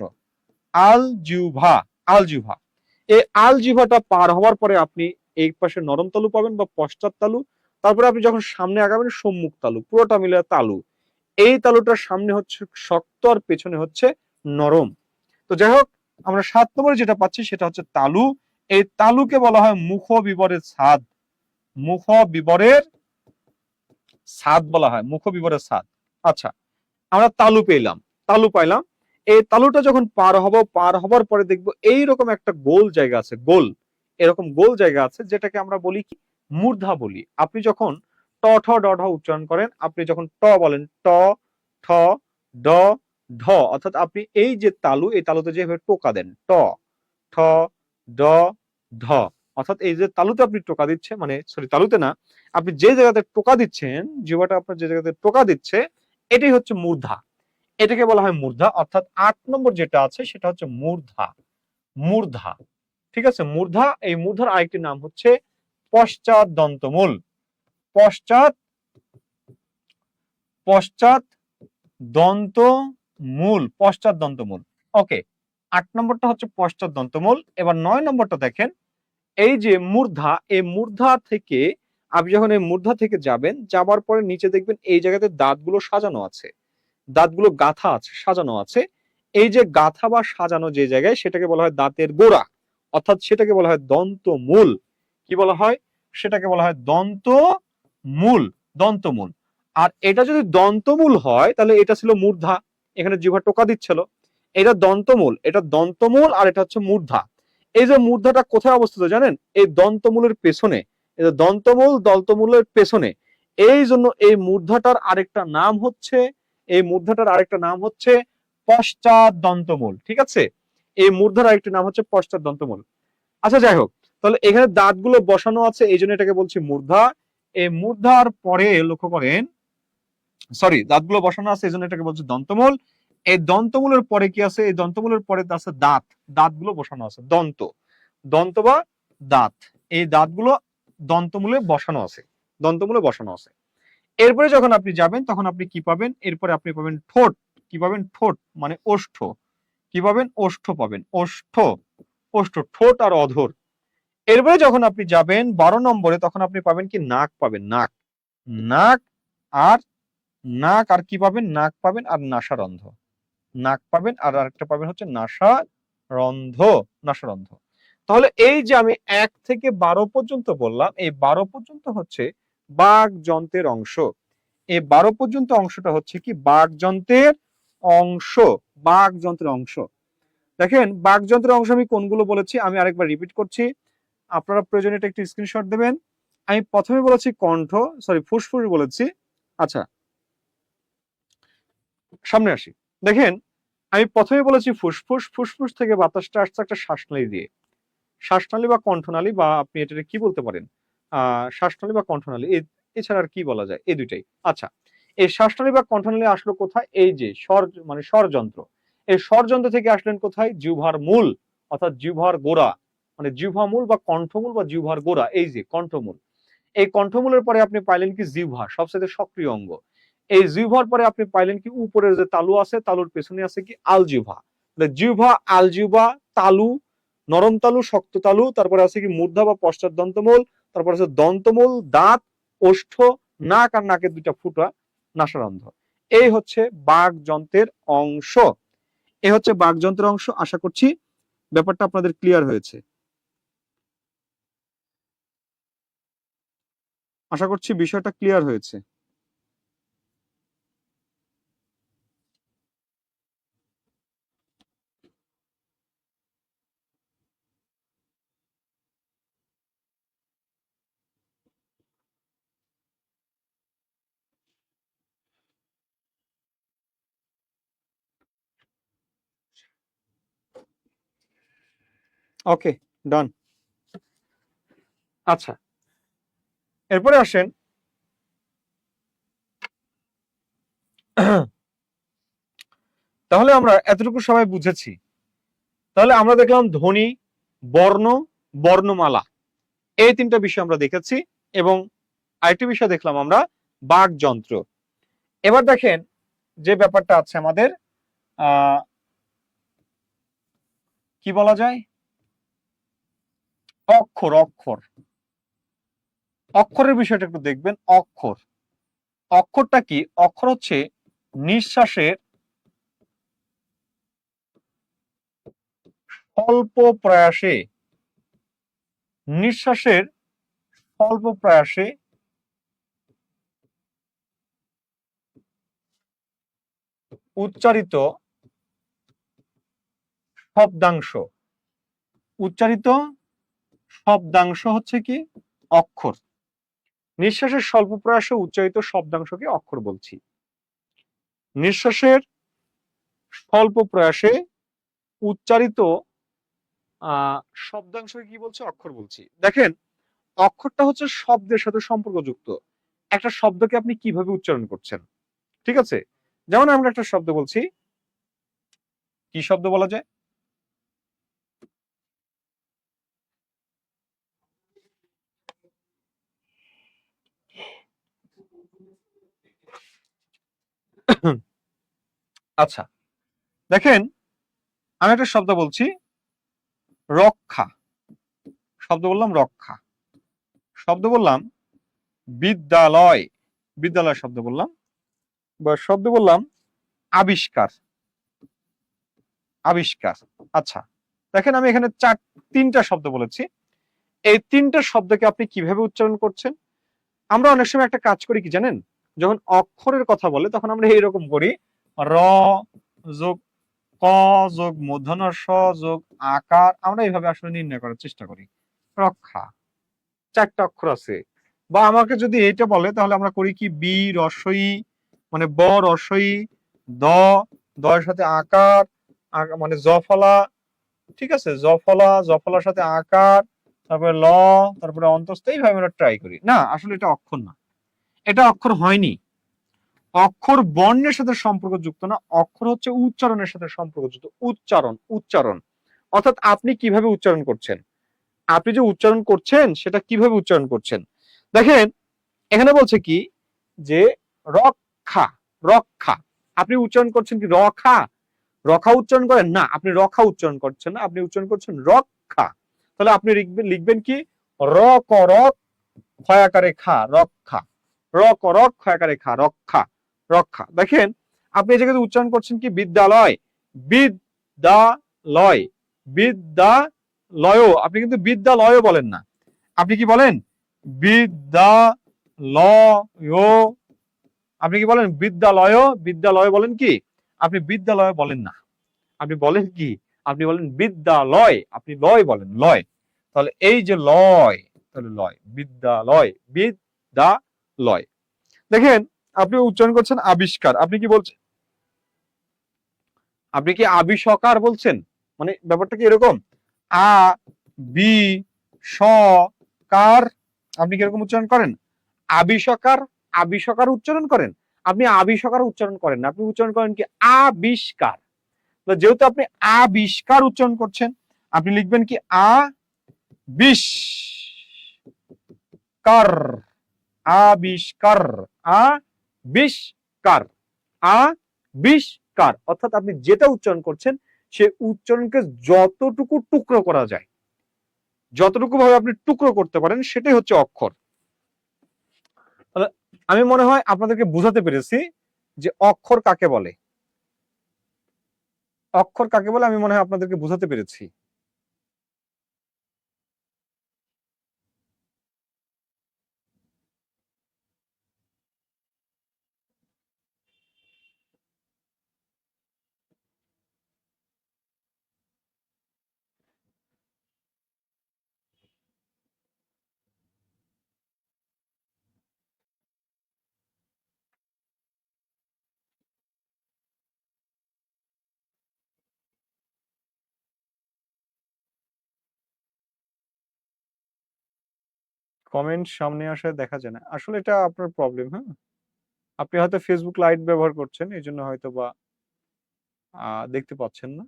[SPEAKER 1] আলজিহ্বা, আলজিহ্বা। এই আলজিহ্বাটা পার হওয়ার পরে আপনি এই পাশে নরম তালু পাবেন বা পশ্চাৎ তালু, তারপরে আপনি যখন সামনে আগাবেন সম্মুখ তালু, পুরোটা মিলে তালু। এই তালুটার সামনে হচ্ছে শক্ত আর পেছনে হচ্ছে নরম। তো যাই হোক, আমরা 7 নম্বরে যেটা পাচ্ছি সেটা হচ্ছে তালু। এই তালুকে বলা হয় মুখ বিবরের ছাদ। মুখ বিবরের ছাদ বলা হয়, মুখ বিবরের ছাদ। আচ্ছা, আমরা তালু পেলাম, তালু পাইলাম। এই তালুটা যখন পার হব, পার হবার পরে দেখবো এইরকম একটা গোল জায়গা আছে, গোল, এরকম গোল জায়গা আছে, যেটাকে আমরা বলি কি মূর্ধা বলি। আপনি যখন ট ঠ ড ঢ উচ্চারণ করেন, আপনি যখন ট বলেন, ট ঠ ড ঢ, অর্থাৎ আপনি এই যে তালু, এই তালুতে যেভাবে টোকা দেন, ট ঠ ড ঢ, অর্থাৎ এই যে তালুতে আপনি টোকা দিচ্ছে, মানে সরি তালুতে না, আপনি যে জায়গাতে টোকা দিচ্ছেন, জিহ্বাটা আপনার যে জায়গাতে টোকা দিচ্ছে, এটাই হচ্ছে মূর্ধা। এটাকে বলা হয় মূর্ধা। অর্থাৎ 8 নম্বর যেটা আছে সেটা হচ্ছে মূর্ধা। মূর্ধা, ঠিক আছে, মূর্ধা। এই মূর্ধার আরেকটি নাম হচ্ছে পশ্চাৎ দন্তমূল। পশ্চাৎ, পশ্চাৎ দন্তমূল, পশ্চাৎ দন্তমূল। ওকে, 8 নম্বরটা হচ্ছে পশ্চাৎ দন্তমূল। এবার 9 নম্বরটা দেখেন, এই যে মূর্ধা, এই মূর্ধা থেকে আপনি যখন এই মূর্ধা থেকে যাবেন, যাবার পরে নিচে দেখবেন এই জায়গাতে দাঁতগুলো সাজানো আছে, দাঁতগুলো গাঁথা আছে, সাজানো আছে। এই যে গাঁথা বা সাজানো যে জায়গায়, সেটাকে বলা হয় দাঁতের গোড়া, অর্থাৎ সেটাকে বলা হয় দন্তমূল। কি বলা হয়? সেটাকে বলা হয় দন্তমূল, দন্তমূল। আর এটা যদি দন্তমূল হয় তাহলে এটা ছিল মূর্ধা, এখানে জিহ্বা টোকা দিচ্ছিল। এটা দন্তমূল, এটা দন্তমূল, আর এটা হচ্ছে মূর্ধা। এই যে মূর্ধাটা কোথায় অবস্থিত জানেন? এই দন্তমূলের পেছনে, এই যে দন্তমূল, দন্তমূলের পেছনে। এই জন্য এই মূর্ধাটার আরেকটা নাম হচ্ছে, এই মূর্ধাটার আরেকটা নাম হচ্ছে পশ্চাৎ দন্তমূল। ঠিক আছে, এই মূর্ধার আরেকটি নাম হচ্ছে পশ্চাৎ দন্তমূল। আচ্ছা, যাই হোক, তাহলে এখানে দাঁতগুলো বসানো আছে, এই জন্য এটাকে বলছি মূর্ধা। এই মূর্ধার পরে লক্ষ্য করেন, সরি, দাঁতগুলো বসানো আছে এই জন্য এটাকে বলছে দন্তমূল। এই দন্তমূলের পরে কি আছে? এই দন্তমূলের পরে আছে দাঁত, দাঁতগুলো বসানো আছে, দন্ত, দন্ত বা দাঁত, এই দাঁতগুলো দন্তমূলে বসানো আছে, দন্তমূলে বসানো আছে। এরপরে যখন আপনি যাবেন তখন আপনি কি পাবেন? এরপরে আপনি পাবেন ঠোঁট। কি পাবেন? ঠোঁট, মানে ওষ্ঠ। কি পাবেন? ওষ্ঠ পাবেন, ওষ্ঠ, ওষ্ঠ, ঠোঁট আর অধর। এরপরে যখন আপনি যাবেন 12 নম্বরে, তখন আপনি পাবেন কি নাক পাবেন, নাক, নাক আর নাক আর কি পাবেন, নাক পাবেন আর নাসারন্ধ্র, নাক পাবেন আর আরেকটা পাবেন হচ্ছে নাসারন্ধ্র, নাসারন্ধ্র। তাহলে এই যে আমি 1 থেকে 12 পর্যন্ত বললাম, এই 12 পর্যন্ত হচ্ছে বাক যন্ত্রের অংশ। এই 12 পর্যন্ত অংশটা হচ্ছে কি বাক যন্ত্রের অংশ, বাক যন্ত্রের অংশ। দেখেন বাক যন্ত্রের অংশ আমি কোনগুলো বলেছি আমি আরেকবার রিপিট করছি, আপনারা প্রয়োজনে এটা একটু স্ক্রিনশট দেবেন। আমি প্রথমে বলেছি কণ্ঠ, সরি ফুসফুস বলেছি। আচ্ছা সামনে আসি, দেখেন আমি প্রথমে বলেছি ফুসফুস, ফুসফুস থেকে বাতাসটা আসছে একটা শ্বাসনালী দিয়ে, শ্বাসনালী বা কণ্ঠনালী, বা আপনি এটাকে কি বলতে পারেন শ্বাসনালী বা কণ্ঠনালী, এছাড়া আর কি বলা যায়, এই দুইটাই। আচ্ছা এই শ্বাসনালী বা কণ্ঠনালী আসলো কোথায়, এই যে স্বর মানে স্বরযন্ত্র, এই স্বরযন্ত্র থেকে আসলেন কোথায়, জিহ্বার মূল অর্থাৎ জিহ্বার গোড়া, মানে জিহ্বা মূল বা কণ্ঠমূল বা জিহ্বার গোড়া, এই যে কণ্ঠমূল। এই কণ্ঠমূলের পরে আপনি পাইলেন কি জিহ্বা, সবচেয়ে সক্রিয় অঙ্গ। এই জিহ্বার পরে আপনি পাইলেন কি উপরের যে তালু আছে, তালুর পেছনে আছে কি আলজিহ্বা, জিহ্বা, আলজিহ্বা, তালু, নরম তালু, শক্ত তালু, তারপরে আছে কি মূর্ধা বা পশ্চাৎ দন্তমূল, তারপর আছে দন্তমূল, দাঁত, ওষ্ঠ, নাক আর নাকের দুইটা ফুটা, নাসারন্ধ্র। এই হচ্ছে বাক যন্ত্রের অংশ, এই হচ্ছে বাক যন্ত্রের অংশ। আশা করছি ব্যাপারটা আপনাদের ক্লিয়ার হয়েছে, আশা করছি বিষয়টা ক্লিয়ার হয়েছে। ওকে, ডান। আচ্ছা এরপরে আসেন তাহলে আমরা এতটুকু সবাই বুঝেছি। তাহলে আমরা দেখলাম ধ্বনি, বর্ণ, বর্ণমালা, এই তিনটা বিষয় আমরা দেখেছি, এবং আরেকটি বিষয় দেখলাম আমরা বাক যন্ত্র। এবার দেখেন যে ব্যাপারটা আছে আমাদের কি বলা যায়, অক্ষর, অক্ষর, অক্ষরের বিষয়টা একটু দেখবেন। অক্ষর, অক্ষরটা কি, অক্ষর হচ্ছে নিঃশ্বাসের স্বল্প প্রয়াসে, নিঃশ্বাসের স্বল্প প্রয়াসে উচ্চারিত শব্দাংশ, উচ্চারিত শব্দাংশ হচ্ছে কি অক্ষর। নিঃশ্বাসের স্বল্প প্রয়াসে উচ্চারিত শব্দাংশকে অক্ষর বলছি। নিঃশ্বাসের স্বল্প প্রয়াসে উচ্চারিত শব্দাংশকে কি বলছে, অক্ষর বলছি। দেখেন অক্ষরটা হচ্ছে শব্দের সাথে সম্পর্কযুক্ত, একটা শব্দকে আপনি কিভাবে উচ্চারণ করছেন, ঠিক আছে। যেমন আমরা একটা শব্দ বলছি, কি শব্দ বলা যায়, আচ্ছা দেখেন আমি একটা শব্দ বলছি রক্ষা, শব্দ বললাম রক্ষা, শব্দ বললাম বিদ্যালয়, বিদ্যালয় শব্দ বললাম, বা শব্দ বললাম আবিষ্কার, আবিষ্কার। আচ্ছা দেখেন আমি এখানে তিনটা শব্দ বলেছি, এই তিনটা শব্দকে আপনি কিভাবে উচ্চারণ করছেন। আমরা অনেক সময় একটা কাজ করি কি জানেন, যখন অক্ষরের কথা বলে তখন আমরা এইরকম করি, র যোগ ক যোগ মূর্ধন্য স যোগ আকার, আমরা এইভাবে আসলে নির্ণয় করার চেষ্টা করি। রক্ষা, চারটা অক্ষর আছে। বা আমাকে যদি এটা বলে তাহলে আমরা করি কি বি রস্বই, মানে ব রস্বই, দ, দয়ের সাথে আকার, মানে জফলা, ঠিক আছে, জফলা, জফলার সাথে আকার, তারপরে ল, তারপরে অন্তস্থ, এইভাবে আমরা ট্রাই করি। না আসলে এটা অক্ষর না, এটা অক্ষর হয়নি। অক্ষর বর্ণের সাথে সম্পর্কযুক্ত না, অক্ষর হচ্ছে উচ্চারণের সাথে সম্পর্কযুক্ত। উচ্চারণ, উচ্চারণ অর্থাৎ আপনি কিভাবে উচ্চারণ করছেন, আপনি যে উচ্চারণ করছেন সেটা কিভাবে উচ্চারণ করছেন। দেখেন এখানে বলছে কি যে রক্ষা, রক্ষা, আপনি উচ্চারণ করছেন কি রক্ষা, রক্ষা উচ্চারণ করেন না, আপনি রক্ষা উচ্চারণ করছেন না, আপনি উচ্চারণ করছেন রক্ষা। তাহলে আপনি লিখবেন কি র ক র ক্ষয়াকারে খা রক্ষা, র ক র ক্ষয়াকারে খা রক্ষা, রক্ষা। দেখেন আপনি এই জায়গাতে উচ্চারণ করছেন কি বিদ্যালয়, বিদ্যালয়, বিদ্যালয়, আপনি কিন্তু বিদ্যালয় বলেন না, আপনি কি বলেন বিদ্যালয়, আপনি কি বলেন বিদ্যালয়, বিদ্যালয় বলেন কি, আপনি বিদ্যালয় বলেন না, আপনি বলেন কি, আপনি বলেন বিদ্যালয়, আপনি লয় বলেন লয়। তাহলে এই যে লয়, তাহলে লয় বিদ্যালয়, বিদ্যালয়। দেখেন আপনি উচ্চারণ করছেন আবিষ্কার, আপনি কি বলছেন, আপনি কি আবিষ্কার বলছেন, মানে ব্যাপারটা কি এরকম আ বি স কার, আপনি কিরকম উচ্চারণ করেন আবিষ্কার, আবিষ্কার উচ্চারণ করেন, আপনি আবিষ্কার উচ্চারণ করেন না, আপনি উচ্চারণ করেন কি আবিষ্কার। যেহেতু আপনি আবিষ্কার উচ্চারণ করছেন, আপনি লিখবেন কি আবিষ্কার, আবিষ্কার, আবিষ্কার, আবিষ্কার। অর্থাৎ আপনি যেটা উচ্চারণ করছেন সে উচ্চারণকে যতটুকু টুকরো করা যায়, যতটুকু ভাবে আপনি টুকরো করতে পারেন সেটাই হচ্ছে অক্ষর। তাহলে আমি মনে হয় আপনাদেরকে বুঝাতে পেরেছি যে অক্ষর কাকে বলে, অক্ষর কাকে বলে আমি মনে হয় আপনাদেরকে বুঝাতে পেরেছি। কমেন্ট সামনে আসে দেখা যায় না, আসলে এটা আপনার প্রবলেম। হ্যাঁ, আপনি হয়তো ফেসবুক লাইট ব্যবহার করছেন, এই জন্য হয়তো বা দেখতে পাচ্ছেন না।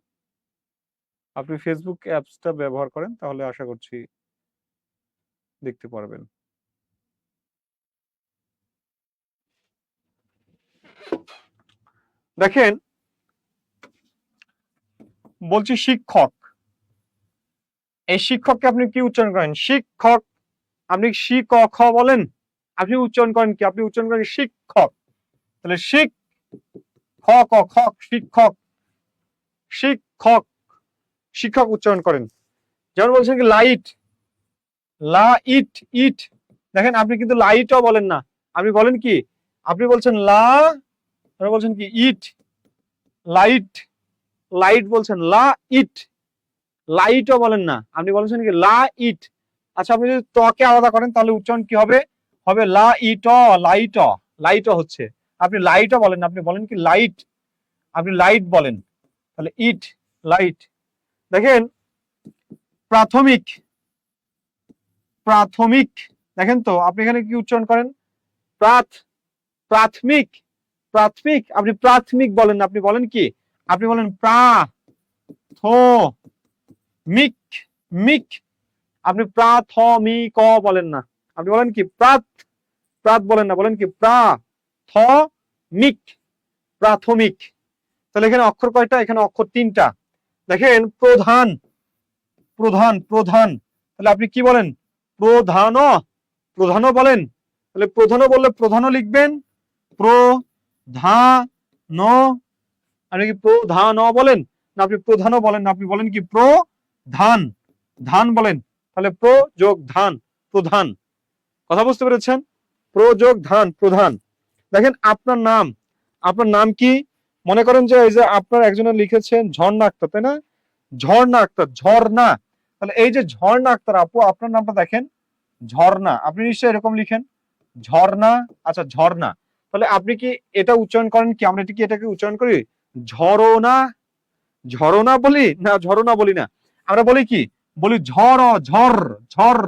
[SPEAKER 1] আপনি ফেসবুক অ্যাপসটা ব্যবহার করেন তাহলে আশা করছি দেখতে পারবেন। দেখেন বলছি শিক্ষক, এই শিক্ষককে আপনি কি উচ্চারণ করেন শিক্ষক, আপনি শি ক খ বলেন, আপনি উচ্চারণ করেন কি, আপনি উচ্চারণ করেন শিক্ষক। তাহলে শিক খ ক খ শিক্ষক, শিক্ষক, শিক্ষক উচ্চারণ করেন। যেমন বলছেন কি লাইট, লা ইট ইট, দেখেন আপনি কিন্তু লাইটও বলেন না, আপনি বলেন কি, আপনি বলছেন লা, আপনি বলছেন কি ইট, লাইট, লাইট বলছেন লা ইট, লাইটও বলেন না, আপনি বলছেন কি লা ইট। আচ্ছা আপনি যদি তকে আলাদা করেন তাহলে উচ্চারণ কি হবে, হবে লা ইট, লাইট, লাইট হচ্ছে, আপনি লাইটও বলেন না, আপনি বলেন কি লাইট, আপনি লাইট বলেন, তাহলে ইট লাইট। দেখেন প্রাথমিক, প্রাথমিক, দেখেন তো আপনি এখানে কি উচ্চারণ করেন প্রাথমিক, প্রাথমিক, আপনি প্রাথমিক বলেন না, আপনি বলেন কি, আপনি বলেন মিক, মিক, আপনি প্রাথমিক বলেন না, আপনি বলেন কি প্রাত বলেন না, বলেন কি প্রাথমিক, প্রাথমিক। তাহলে এখানে অক্ষর কয়টা, এখানে অক্ষর তিনটা। দেখেন প্রধান, প্রধান, প্রধান, তাহলে আপনি কি বলেন প্রধান, প্রধানও বলেন, তাহলে প্রধানও বললে প্রধানও লিখবেন প্রধান, আপনি কি প্রধান বলেন না, আপনি প্রধানও বলেন না, আপনি বলেন কি প্রধান, ধান বলেন, তাহলে প্র যোগ ধান প্রধান। কথা বুঝতে পেরেছেন, প্র যোগ ধান প্রধান। দেখেন আপনার নাম, আপনার নাম কি, মনে করেন যে এই যে আপনার একজনের লিখেছেন ঝর্ণা আক্তার, তাই না, ঝর্ণা আক্তার, ঝর্ণা, তাহলে এই যে ঝর্ণা আক্তার আপু আপনার নামটা দেখেন ঝর্ণা, আপনি নিশ্চয়ই এরকম লিখেন ঝর্ণা, আচ্ছা ঝর্ণা, তাহলে আপনি কি এটা উচ্চারণ করেন কি, আমরা কি এটাকে উচ্চারণ করি ঝরনা, ঝরনা বলি না, ঝরনা বলি না, আমরা বলি কি, বলি ঝড়, ঝড়, ঝড়,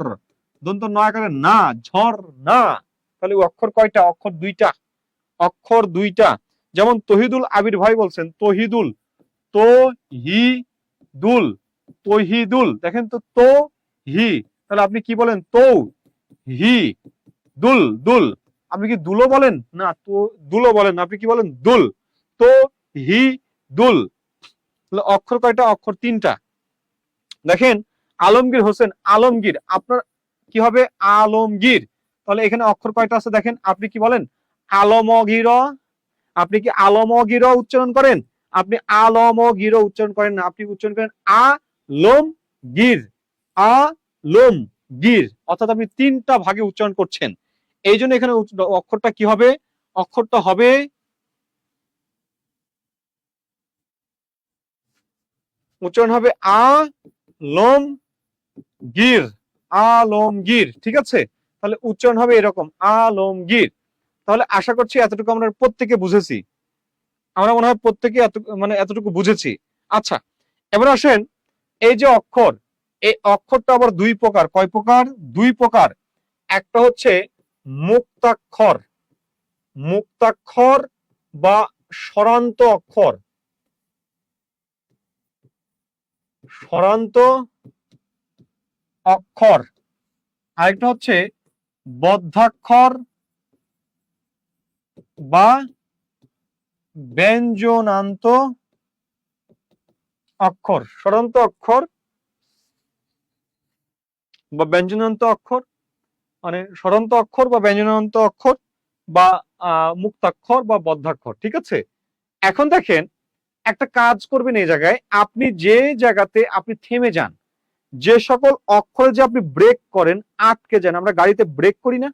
[SPEAKER 1] দন্ত নয় করে না, ঝড় না। তাহলে অক্ষর কয়টা, অক্ষর দুইটা, অক্ষর দুইটা। যেমন তহিদুল আবির ভাই বলছেন তহিদুল, তো হি দুল, তহিদুল, দেখেন তো হি, তাহলে আপনি কি বলেন তো হি দুল, দুল, আপনি কি দুলো বলেন না, তো দুলো বলেন, আপনি কি বলেন দুল, তো হি দুল। অক্ষর কয়টা, অক্ষর তিনটা। দেখেন আলমগীর হোসেন, আলমগীর, আপনার কি হবে? আলমগীর। তাহলে এখানে অক্ষর কয়টা আছে দেখেন, আপনি কি বলেন? আলমগীর। আপনি কি আলমগীর উচ্চারণ করেন? আপনি আলমগীর উচ্চারণ করেন না, আপনি উচ্চারণ করেন আলমগীর, আলমগীর। অর্থাৎ আপনি তিনটা ভাগে উচ্চারণ করছেন। এই জন্য এখানে অক্ষরটা কি হবে? অক্ষরটা হবে উচ্চারণ হবে আলমগীর, আলমগীর। ঠিক আছে, তাহলে উচ্চারণ হবে এরকম আলমগীর। তাহলে আশা করছি এতটুকু আমরা প্রত্যেকে বুঝেছি, আমরা মনে হয় প্রত্যেকে এতটুকু বুঝেছি। আচ্ছা, এবার আসেন, এই যে অক্ষর, এই অক্ষরটা আবার দুই প্রকার। কয় প্রকার? দুই প্রকার। একটা হচ্ছে মুক্তাক্ষর, মুক্তাক্ষর বা স্বরান্ত অক্ষর, স্বরান্ত অক্ষর। আরেকটা হচ্ছে বদ্ধাক্ষর বা ব্যঞ্জনান্ত অক্ষর। স্বরান্ত অক্ষর বা ব্যঞ্জনান্ত অক্ষর, মানে স্বরান্ত অক্ষর বা ব্যঞ্জনান্ত অক্ষর বা মুক্তাক্ষর বা বদ্ধাক্ষর। ঠিক আছে, এখন দেখেন একটা কাজ করবেন এই জায়গায়, আপনি যে জায়গাতে আপনি থেমে যান, যে সকল অক্ষরে যে আপনি ব্রেক করেন, আটকে যান, আমরা গাড়িতে ব্রেক করি না,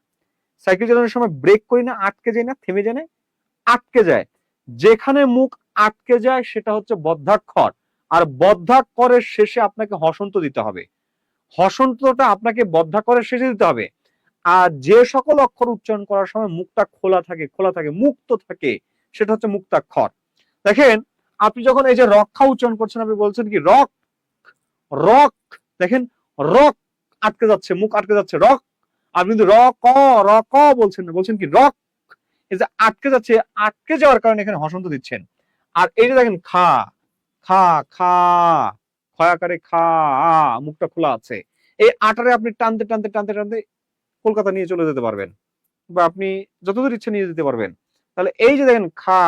[SPEAKER 1] সাইকেল চালানোর সময় ব্রেক করি না, আটকে যায় না, থেমে যায় না, আটকে যায়, যেখানে মুখ আটকে যায় সেটা হচ্ছে বদ্ধাক্ষর। আর বদ্ধাক্ষরের শেষে আপনাকে হসন্ত দিতে হবে, হসন্তটা আপনাকে বদ্ধাক্ষরের শেষে দিতে হবে। আর যে সকল অক্ষর উচ্চারণ করার সময় মুখটা খোলা থাকে, খোলা থাকে, মুক্ত থাকে, সেটা হচ্ছে মুক্তাক্ষর। দেখেন, আপনি যখন এই যে রক্ষা উচ্চারণ করছেন, আপনি বলছেন কি রক, রক। দেখেন, রক আটকে যাচ্ছে, মুখ আটকে যাচ্ছে, রক। আপনি কিন্তু র ক বলছেন না, বলছেন কি রক। এই যে আটকে যাচ্ছে, আটকে যাওয়ার কারণে এখানে হসন্ত দিচ্ছেন। আর এই যে দেখেন খা, খা, খা, ক্ষয়াকারে খা, মুখটা খোলা আছে। এই আটারে আপনি টানতে টানতে টানতে টানতে কলকাতা নিয়ে চলে যেতে পারবেন, বা আপনি যতদূর ইচ্ছে নিয়ে যেতে পারবেন। তাহলে এই যে দেখেন খা,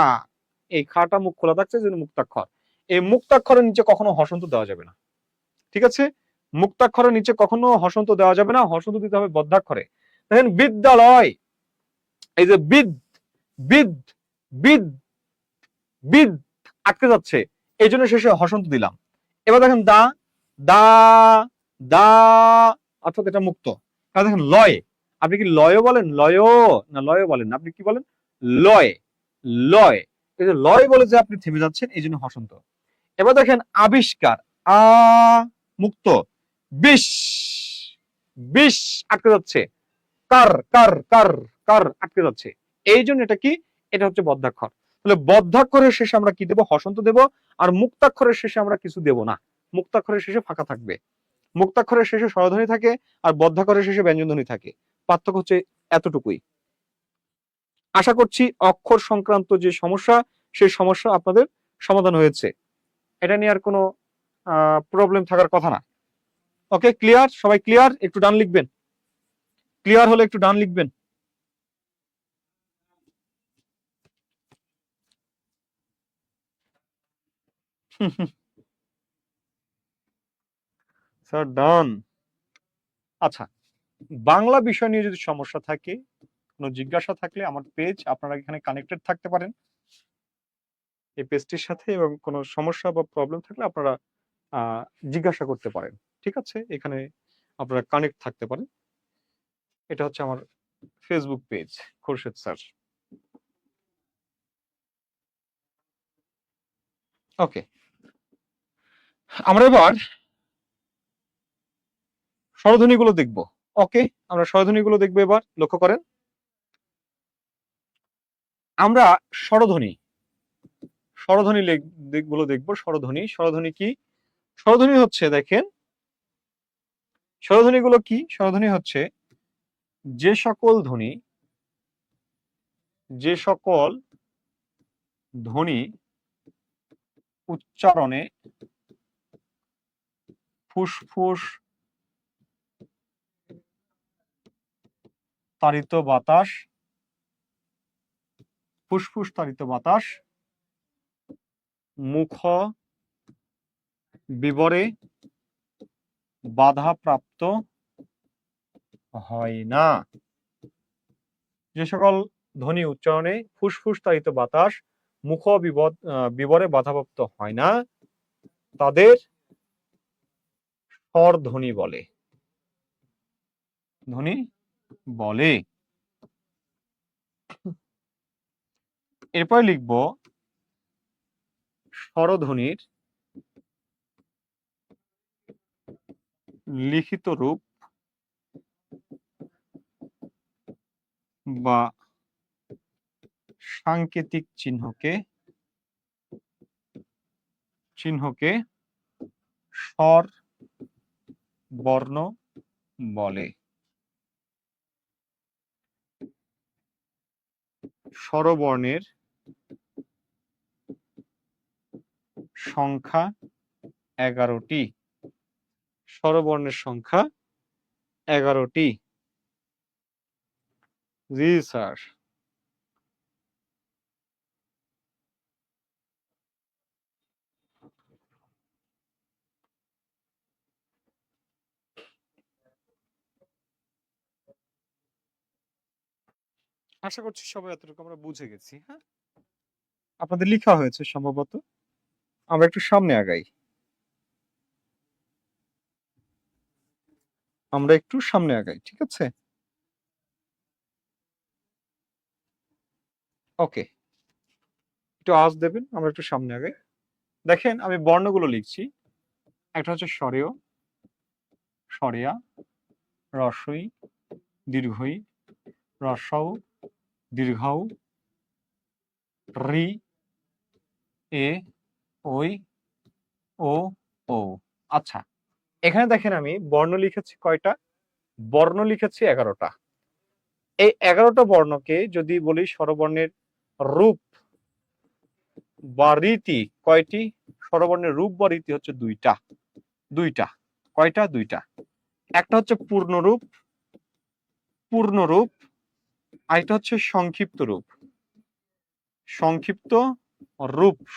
[SPEAKER 1] এই খাটা মুখ খোলা থাকছে, যেন মুক্তাক্ষর। এই মুক্তাক্ষরের নিচে কখনো হসন্ত দেওয়া যাবে না। ঠিক আছে, মুক্তাক্ষরের নিচে কখনো হসন্ত দেওয়া যাবে না, হসন্ত দিতে হবে বদ্ধাক্ষরে। দেখেন বিদ্যালয়, এই যে বিদ, বিদ, বিদ, বিদ আটকে যাচ্ছে, এই জন্য শেষে হসন্ত দিলাম। এবার দেখেন দা, দা, দা, অর্থাৎ এটা মুক্ত। এবার দেখেন লয়, আপনি কি লয় বলেন? লয় না, লয় বলেন না, আপনি কি বলেন? লয়, লয়। এই যে লয় বলে যে আপনি থেমে যাচ্ছেন, এই জন্য হসন্ত। এবার দেখেন আবিষ্কার, আ মুক্ত, বিষ, বিষ আটকে যাচ্ছে, কার, কার, কার, কার আটকে যাচ্ছে, এই জন্য এটা কি? এটা হচ্ছে বদ্ধাক্ষর। তাহলে বদ্ধাক্ষরের শেষে আমরা কি দেব? হসন্ত দেব। আর মুক্তাক্ষরের শেষে আমরা কিছু দেব না, মুক্তাক্ষরের শেষে ফাঁকা থাকবে। মুক্তাক্ষরের শেষে স্বরধ্বনি থাকে, আর বদ্ধাক্ষরের শেষে ব্যঞ্জনধ্বনি থাকে। পার্থক্য হচ্ছে এতটুকুই। আশা করছি অক্ষর সংক্রান্ত যে সমস্যা, সেই সমস্যা আপনাদের সমাধান হয়েছে। এটা নিয়ে আর কোনো প্রবলেম থাকার কথা না। ওকে, ক্লিয়ার? সবাই ক্লিয়ার? একটু ডান লিখবেন, ক্লিয়ার হলে একটু ডান লিখবেন। স্যার ডান। আচ্ছা, বাংলা বিষয় নিয়ে যদি সমস্যা থাকে, কোনো জিজ্ঞাসা থাকলে আমার পেজ, আপনারা এখানে কানেক্টেড থাকতে পারেন এই পেজটির সাথে, এবং কোনো সমস্যা বা প্রবলেম থাকলে আপনারা জিজ্ঞাসা করতে পারেন। ঠিক আছে, এখানে আপনারা কানেক্ট থাকতে পারেন। এটা হচ্ছে আমার ফেসবুক পেজ, খোরশেদ স্যার। ওকে, আমরা এবার স্বরধ্বনিগুলো দেখব। ওকে, আমরা স্বরধ্বনিগুলো দেখবো এবার। লক্ষ্য করেন, আমরা স্বরধ্বনি, স্বরধ্বনি গুলো দেখবো। স্বরধ্বনি, স্বরধ্বনি কি? স্বরধ্বনি হচ্ছে, দেখেন স্বরধ্বনি গুলো কি? স্বরধ্বনি হচ্ছে যে সকল ধ্বনি, যে সকল ধ্বনি উচ্চারণে ফুসফুস তাড়িত বাতাস, ফুসফুস তাড়িত বাতাস মুখ বিবরে বাধাপ্রাপ্ত হয় না। যে সকল ধ্বনি উচ্চারণে ফুসফুস তাড়িত বাতাস মুখ বিবরে বাধাপ্রাপ্ত হয় না তাদের স্বর ধ্বনি বলে। ধ্বনি বলে। এরপরে লিখব স্বরধ্বনির লিখিত রূপ বা সাংকেতিক চিহ্নকে স্বর বর্ণ বলে। স্বরবর্ণের সংখ্যা 11টি। স্বরবর্ণের সংখ্যা 11টি। জি স্যার। আশা করছি সবাই এতটুকু আমরা বুঝে গেছি। হ্যাঁ, আপনাদের লেখা হয়েছে সম্ভবত। আমরা একটু সামনে আগাই। ঠিক আছে? ওকে, একটু আওয়াজ দেবেন, আমরা একটু সামনে আগাই। দেখেন আমি বর্ণগুলো লিখছি। একটা হচ্ছে স্বরেয়, স্বরেয়া, রস্বই, দীর্ঘই, রস্বউ, দীর্ঘউ, রি, এ, ওই, ও, ও। আচ্ছা, এখানে দেখেন আমি বর্ণ লিখেছি কয়টা? বর্ণ লিখেছি 11টা। এই 11টা বর্ণকে যদি বলি স্বরবর্ণের রূপ বা রীতি কয়টি? স্বরবর্ণের রূপ বা রীতি হচ্ছে দুইটা। কয়টা? দুইটা। একটা হচ্ছে পূর্ণরূপ, আরেকটা হচ্ছে সংক্ষিপ্ত রূপ।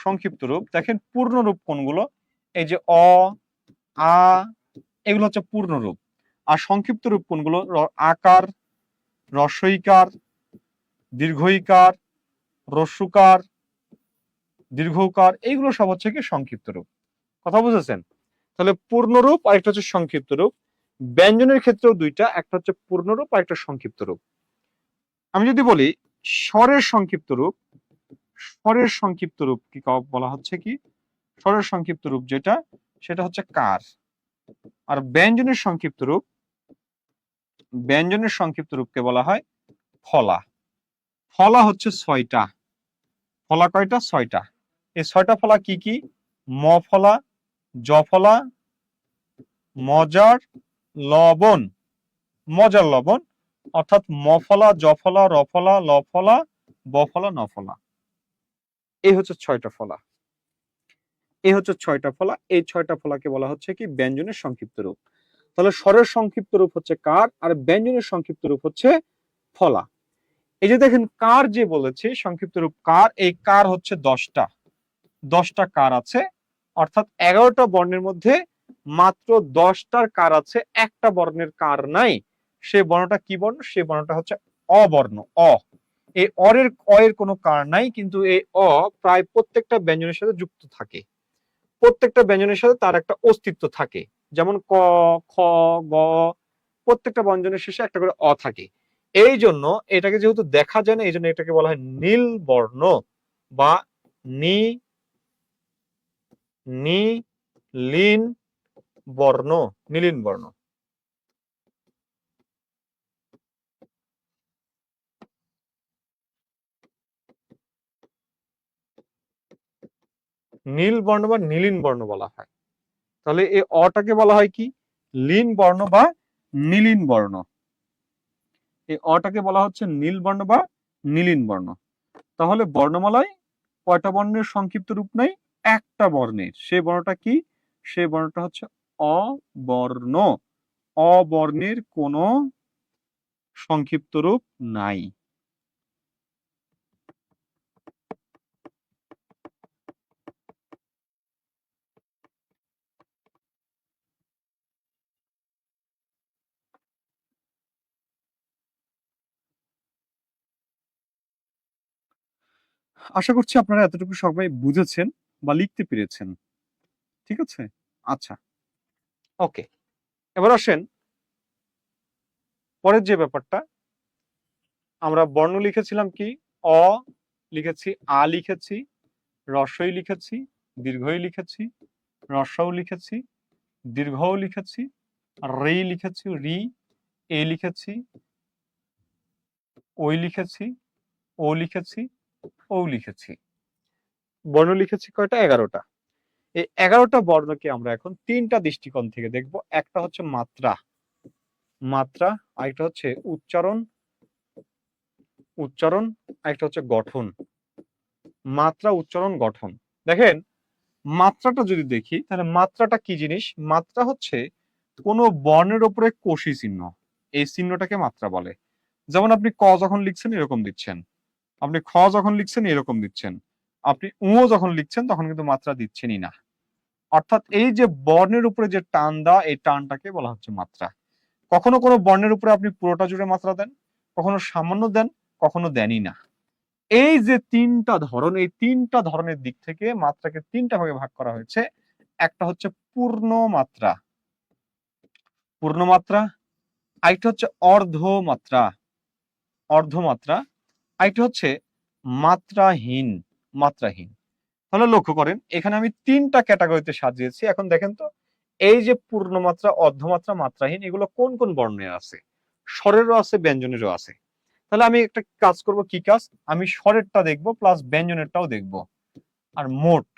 [SPEAKER 1] সংক্ষিপ্ত রূপ দেখেন পূর্ণরূপ কোনগুলো? এই যে অ, আ, এগুলো হচ্ছে পূর্ণরূপ। আর সংক্ষিপ্ত রূপ কোনগুলো? আকার, রস্বইকার, দীর্ঘইকার, হ্রস্বকার, দীর্ঘকার, এইগুলো সব হচ্ছে কি সংক্ষিপ্ত রূপ। কথা বুঝেছেন? তাহলে পূর্ণরূপ আর একটা হচ্ছে সংক্ষিপ্ত রূপ। ব্যঞ্জনের ক্ষেত্রেও দুইটা, একটা হচ্ছে পূর্ণরূপ আর একটা সংক্ষিপ্ত রূপ। আমি যদি বলি স্বরের সংক্ষিপ্ত রূপ, কি বলা হচ্ছে কি? স্বরের সংক্ষিপ্ত রূপ যেটা, সেটা হচ্ছে কার। আর ব্যঞ্জনের সংক্ষিপ্ত রূপকে বলা হয় ফলা। ফলা হচ্ছে 6টা। ফলা কয়টা? 6টা। এই 6টা ফলা কি কি? ম ফলা, জ ফলা, মজার লবণ, অর্থাৎ ম ফলা, জ ফলা, র ফলা, ল ফলা, ব ফলা, ন ফলা। এই হচ্ছে 6টা ফলা। এই 6টা ফলাকে বলা হচ্ছে কি? ব্যঞ্জনের সংক্ষিপ্ত রূপ। তাহলে স্বরের সংক্ষিপ্ত রূপ হচ্ছে কার, আর ব্যঞ্জনের সংক্ষিপ্ত রূপ হচ্ছে ফলা। এই যে দেখেন কার যে বলেছে সংক্ষিপ্ত রূপ কার, এই কার হচ্ছে 10টা কার আছে। অর্থাৎ 11টা বর্ণের মধ্যে মাত্র 10টার কার আছে, একটা বর্ণের কার নাই। সে বর্ণটা কি বর্ণ? সে বর্ণটা হচ্ছে অবর্ণ, অ। এই অ-এর কোনো কার নাই, কিন্তু এই অ প্রায় প্রত্যেকটা ব্যঞ্জনের সাথে যুক্ত থাকে। প্রত্যেকটা ব্যঞ্জনের সাথে তার একটা অস্তিত্ব থাকে। যেমন ক, খ, গ, প্রত্যেকটা ব্যঞ্জনের শেষে একটা করে অ থাকে। এই জন্য এটাকে যেহেতু দেখা যায় না, এই জন্য এটাকে বলা হয় নীল বর্ণ বা নি নীলিন বর্ণ। নীলিন বর্ণ। নীল বর্ণ বা নীলিন বর্ণ বলা হয়। তাহলে এই অটাকে বলা হয় কি? লীন বর্ণ বা নীলিন বর্ণ। এই অটাকে বলা হচ্ছে নীল বর্ণ বা নীলিন বর্ণ। তাহলে বর্ণমালায় কয়টা বর্ণের সংক্ষিপ্ত রূপ নাই? একটা বর্ণের। সেই বর্ণটা কি? সেই বর্ণটা হচ্ছে অবর্ণ। অবর্ণের কোনো সংক্ষিপ্ত রূপ নাই। আশা করছি আপনারা এতটুকু সবাই বুঝেছেন বা লিখতে পেরেছেন। ঠিক আছে? আচ্ছা, ওকে। এবার আসেন পরের যে ব্যাপারটা, আমরা বর্ণ লিখেছিলাম কি? অ লিখেছি, আ লিখেছি, রস্বই লিখেছি, দীর্ঘই লিখেছি, রস্বও লিখেছি, দীর্ঘও লিখেছি, রি লিখেছি, রি, এ লিখেছি, ওই লিখেছি, ও লিখেছি, ও লিখেছি। বর্ণ লিখেছি কয়টা? 11টা। এই 11টা বর্ণকে আমরা এখন 3টা দৃষ্টিকোণ থেকে দেখব। একটা হচ্ছে মাত্রা, মাত্রা, আরেকটা হচ্ছে উচ্চারণ, উচ্চারণ, আরেকটা হচ্ছে গঠন। মাত্রা, উচ্চারণ, গঠন। দেখেন মাত্রাটা যদি দেখি তাহলে মাত্রাটা কি জিনিস? মাত্রা হচ্ছে কোনো বর্ণের উপরে কষি চিহ্ন, এই চিহ্নটাকে মাত্রা বলে। যেমন আপনি ক যখন লিখছেন এরকম দিচ্ছেন, আপনি খ যখন লিখছেন এরকম দিচ্ছেন, আপনি উ যখন লিখছেন তখন কিন্তু মাত্রা দিচ্ছেনই না। অর্থাৎ এই যে বর্ণের উপরে যে টান দেওয়া, এই টানটাকে বলা হচ্ছে মাত্রা। কখনো কোনো বর্ণের উপরে আপনি পুরোটা জুড়ে মাত্রা দেন, কখনো সামান্য দেন, কখনো দেনই না। এই যে 3টা ধরন, এই 3টা ধরনের দিক থেকে মাত্রাকে 3টা ভাগে ভাগ করা হয়েছে। একটা হচ্ছে পূর্ণ মাত্রা, পূর্ণমাত্রা, আরেকটা হচ্ছে অর্ধমাত্রা, অর্ধমাত্রা, আরেকটা হচ্ছে মাত্রাহীন, মাত্রাহীন। তাহলে লক্ষ্য করেন এখানে আমি 3টা ক্যাটাগরিতে সাজিয়েছি। এখন দেখেন তো এই যে পূর্ণমাত্রা, অর্ধমাত্রা, মাত্রাহীন এগুলো কোন কোন বর্ণের আছে? স্বরেরও আছে, ব্যঞ্জনেরও আছে। তাহলে আমি একটা কাজ করব, কি কাজ? আমি স্বরেরটা দেখব প্লাস ব্যঞ্জনেরটাও দেখব আর মোট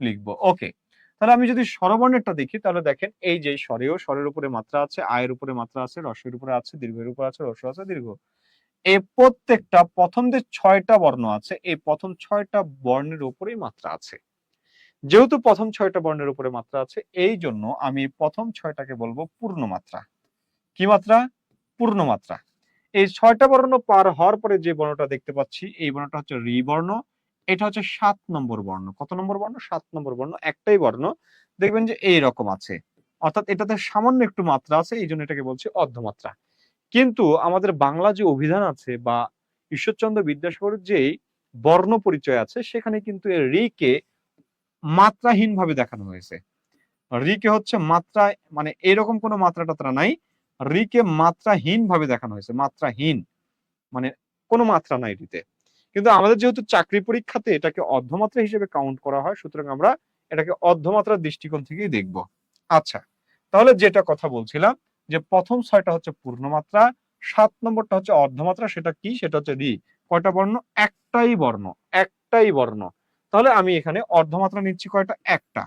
[SPEAKER 1] লিখবো। ওকে, তাহলে আমি যদি স্বরবর্ণেরটা দেখি তাহলে দেখেন এই যে স্বরেও স্বরের উপরে মাত্রা আছে, আয়ের উপরে মাত্রা আছে, রস্যের উপরে আছে, দীর্ঘের উপরে আছে, রস্য আছে, দীর্ঘ। এই প্রত্যেকটা প্রথম যে 6টা বর্ণ আছে এই প্রথম 6টা বর্ণের উপরেই মাত্রা আছে। যেহেতু প্রথম 6টা বর্ণের উপরে মাত্রা আছে এই জন্য আমি প্রথম 6টাকে বলবো পূর্ণ মাত্রা। কি মাত্রা? পূর্ণ মাত্রা। এই 6টা বর্ণ পার হওয়ার পরে যে বর্ণটা দেখতে পাচ্ছি এই বর্ণটা হচ্ছে রি বর্ণ। এটা হচ্ছে 7 নম্বর বর্ণ। কত নম্বর বর্ণ? 7 নম্বর বর্ণ। একটাই বর্ণ, দেখবেন যে এই রকম আছে, অর্থাৎ এটাতে সামান্য একটু মাত্রা আছে, এই জন্য এটাকে বলছি অর্ধমাত্রা। কিন্তু আমাদের বাংলা যে অভিধান আছে বা ঈশ্বরচন্দ্র বিদ্যাসাগরের যে বর্ণ পরিচয় আছে সেখানে কিন্তু এই রি কে মাত্রাহীন ভাবে দেখানো হয়েছে। রি কে হচ্ছে মাত্রা, মানে এরকম কোনো মাত্রা টাত্রা নাই, রি কে মাত্রাহীন ভাবে দেখানো হয়েছে, মাত্রাহীন, মানে কোনো মাত্রা নাই রিতে। কিন্তু আমাদের যেহেতু চাকরি পরীক্ষাতে এটাকে অর্ধমাত্রা হিসেবে কাউন্ট করা হয়, সুতরাং আমরা এটাকে অর্ধমাত্রার দৃষ্টিকোণ থেকেই দেখব। আচ্ছা, তাহলে যেটা কথা বলছিলাম যে প্রথম 6টা হচ্ছে পূর্ণমাত্রা, 7 নম্বরটা হচ্ছে অর্ধমাত্রা। সেটা কি? সেটা হচ্ছে রি। কয়টা বর্ণ? একটাই বর্ণ, একটাই বর্ণ। তাহলে আমি এখানে অর্ধমাত্রা নিচ্ছি কয়টা? একটা।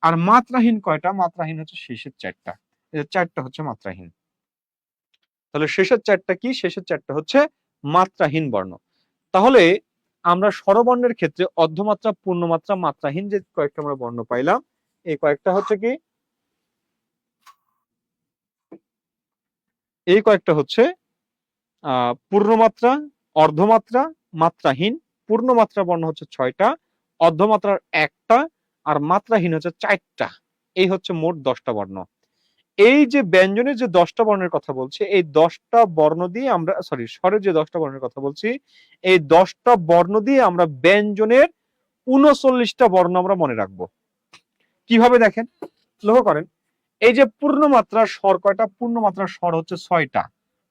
[SPEAKER 1] আর মাত্রাহীন কয়টা? মাত্রাহীন হচ্ছে শেষের 4টা। এই যে 4টা হচ্ছে মাত্রাহীন। তাহলে শেষের 4টা কি? শেষের 4টা হচ্ছে মাত্রাহীন বর্ণ। তাহলে আমরা স্বরবর্ণের ক্ষেত্রে অর্ধমাত্রা, পূর্ণমাত্রা, মাত্রাহীন যে কয়েকটা আমরা বর্ণ পাইলাম, এই কয়েকটা হচ্ছে কি? এই কয়েকটা হচ্ছে পূর্ণমাত্রা, অর্ধমাত্রা, মাত্রাহীন। পূর্ণমাত্রা বর্ণ হচ্ছে 6টা, অর্ধমাত্রার একটা, আর মাত্রাহীন হচ্ছে 4টা। এই হচ্ছে মোট 10টা বর্ণ। এই যে ব্যঞ্জনের যে 10টা বর্ণের কথা বলছি, এই 10টা বর্ণ দিয়ে আমরা, সরি, স্বরের যে 10টা বর্ণের কথা বলছি, এই 10টা বর্ণ দিয়ে আমরা ব্যঞ্জনের 39টা বর্ণ আমরা মনে রাখবো। কিভাবে দেখেন, লক্ষ্য করেন এই যে পূর্ণমাত্রার স্বর কয়টা? পূর্ণমাত্রার স্বর হচ্ছে 6টা,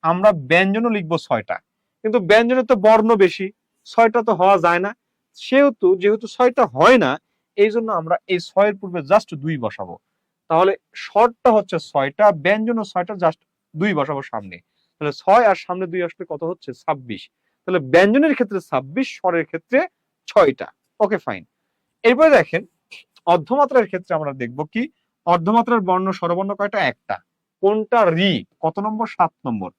[SPEAKER 1] আমরা ব্যঞ্জনও লিখবো 6টা, কিন্তু ব্যঞ্জনের তো বর্ণ বেশি, 6টা তো হওয়া যায় না। যেহেতু 6টা হয় না, এই জন্য আমরা এই 6-এর পূর্বে জাস্ট 2 বসাবো। তাহলে স্বরটা হচ্ছে 6টা, ব্যঞ্জনও 6টা, জাস্ট 2 বসাবো সামনে। তাহলে 6 আর সামনে 2 আসলে কত হচ্ছে? 26। তাহলে ব্যঞ্জনের ক্ষেত্রে 26, স্বরের ক্ষেত্রে 6টা। ওকে, ফাইন। এরপরে দেখেন অর্ধমাত্রার ক্ষেত্রে আমরা দেখব কি? অর্ধমাত্রার বর্ণ স্বরবর্ণ কয়টা? একটা। কোনটা? রি। কত নম্বর? 7 নম্বর।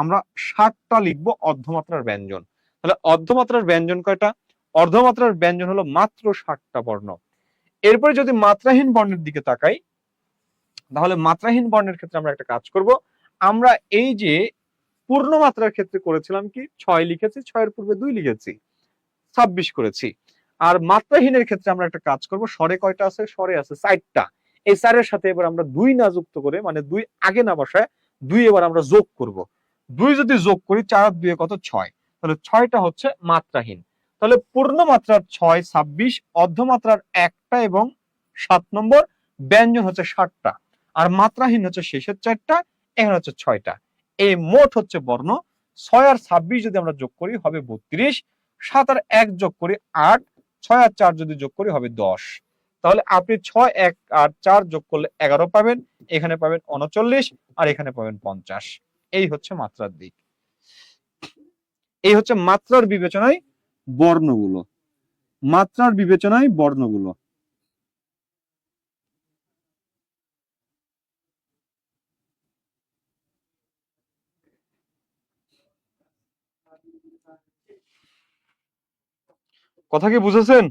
[SPEAKER 1] আমরা 7টা লিখব অর্ধমাত্রার ব্যঞ্জন। তাহলে অর্ধমাত্রার ব্যঞ্জন কয়টা? অর্ধমাত্রার ব্যঞ্জন হলো মাত্র 7টা বর্ণ। এরপরে যদি মাত্রাহীন বর্ণের দিকে তাকাই, তাহলে মাত্রাহীন বর্ণের ক্ষেত্রে আমরা একটা কাজ করব। আমরা এই যে পূর্ণমাত্রার ক্ষেত্রে করেছিলাম কি? 6 লিখেছি, 6-এর পূর্বে 2 লিখেছি, 26 করেছি। আর মাত্রাহীনের ক্ষেত্রে আমরা একটা কাজ করব, স্বরে কয়টা আছে? স্বরে আছে 4টা। এই 4-এর সাথে এবার আমরা 2 না যুক্ত করে, মানে 2 আগে না বসায় 2 এবার আমরা যোগ করব। 2 যদি যোগ করি, 4 আর 2 কত? 6। তাহলে 6টা হচ্ছে মাত্রাহীন। তাহলে পূর্ণ মাত্রার 6 26, অর্ধমাত্রার 1টা এবং 7 নম্বর, ব্যঞ্জন হচ্ছে 7টা, আর মাত্রাহীন হচ্ছে শেষের 4টা, এখানে হচ্ছে 6টা। এই মোট হচ্ছে বর্ণ। 6 আর 26 যদি আমরা যোগ করি হবে 32, 7 আর 1 যোগ করি 8, 6 আর 4 যদি যোগ করি হবে 10। তাহলে আপনি 6, 1 আর 4 যোগ করলে 11 পাবেন, এখানে পাবেন 39, আর এখানে পাবেন 50। এই হচ্ছে মাত্রার দিক। এই হচ্ছে মাত্রার বিবেচনায় বর্ণগুলো, মাত্রার বিবেচনায় বর্ণগুলো। কথা কি বুঝেছেন?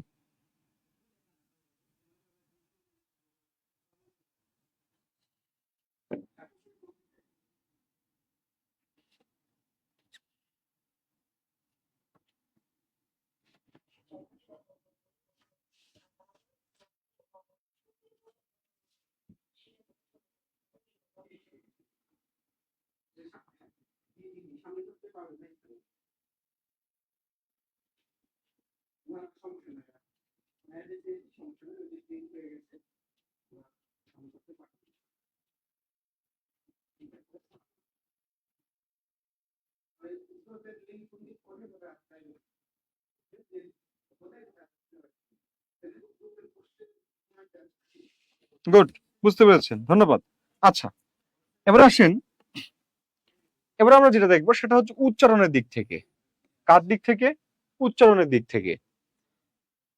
[SPEAKER 1] গুড, বুঝতে পেরেছেন, ধন্যবাদ। আচ্ছা, এবার আসেন, এবার আমরা যেটা দেখবো সেটা হচ্ছে উচ্চারণের দিক থেকে। কার দিক থেকে? উচ্চারণের দিক থেকে।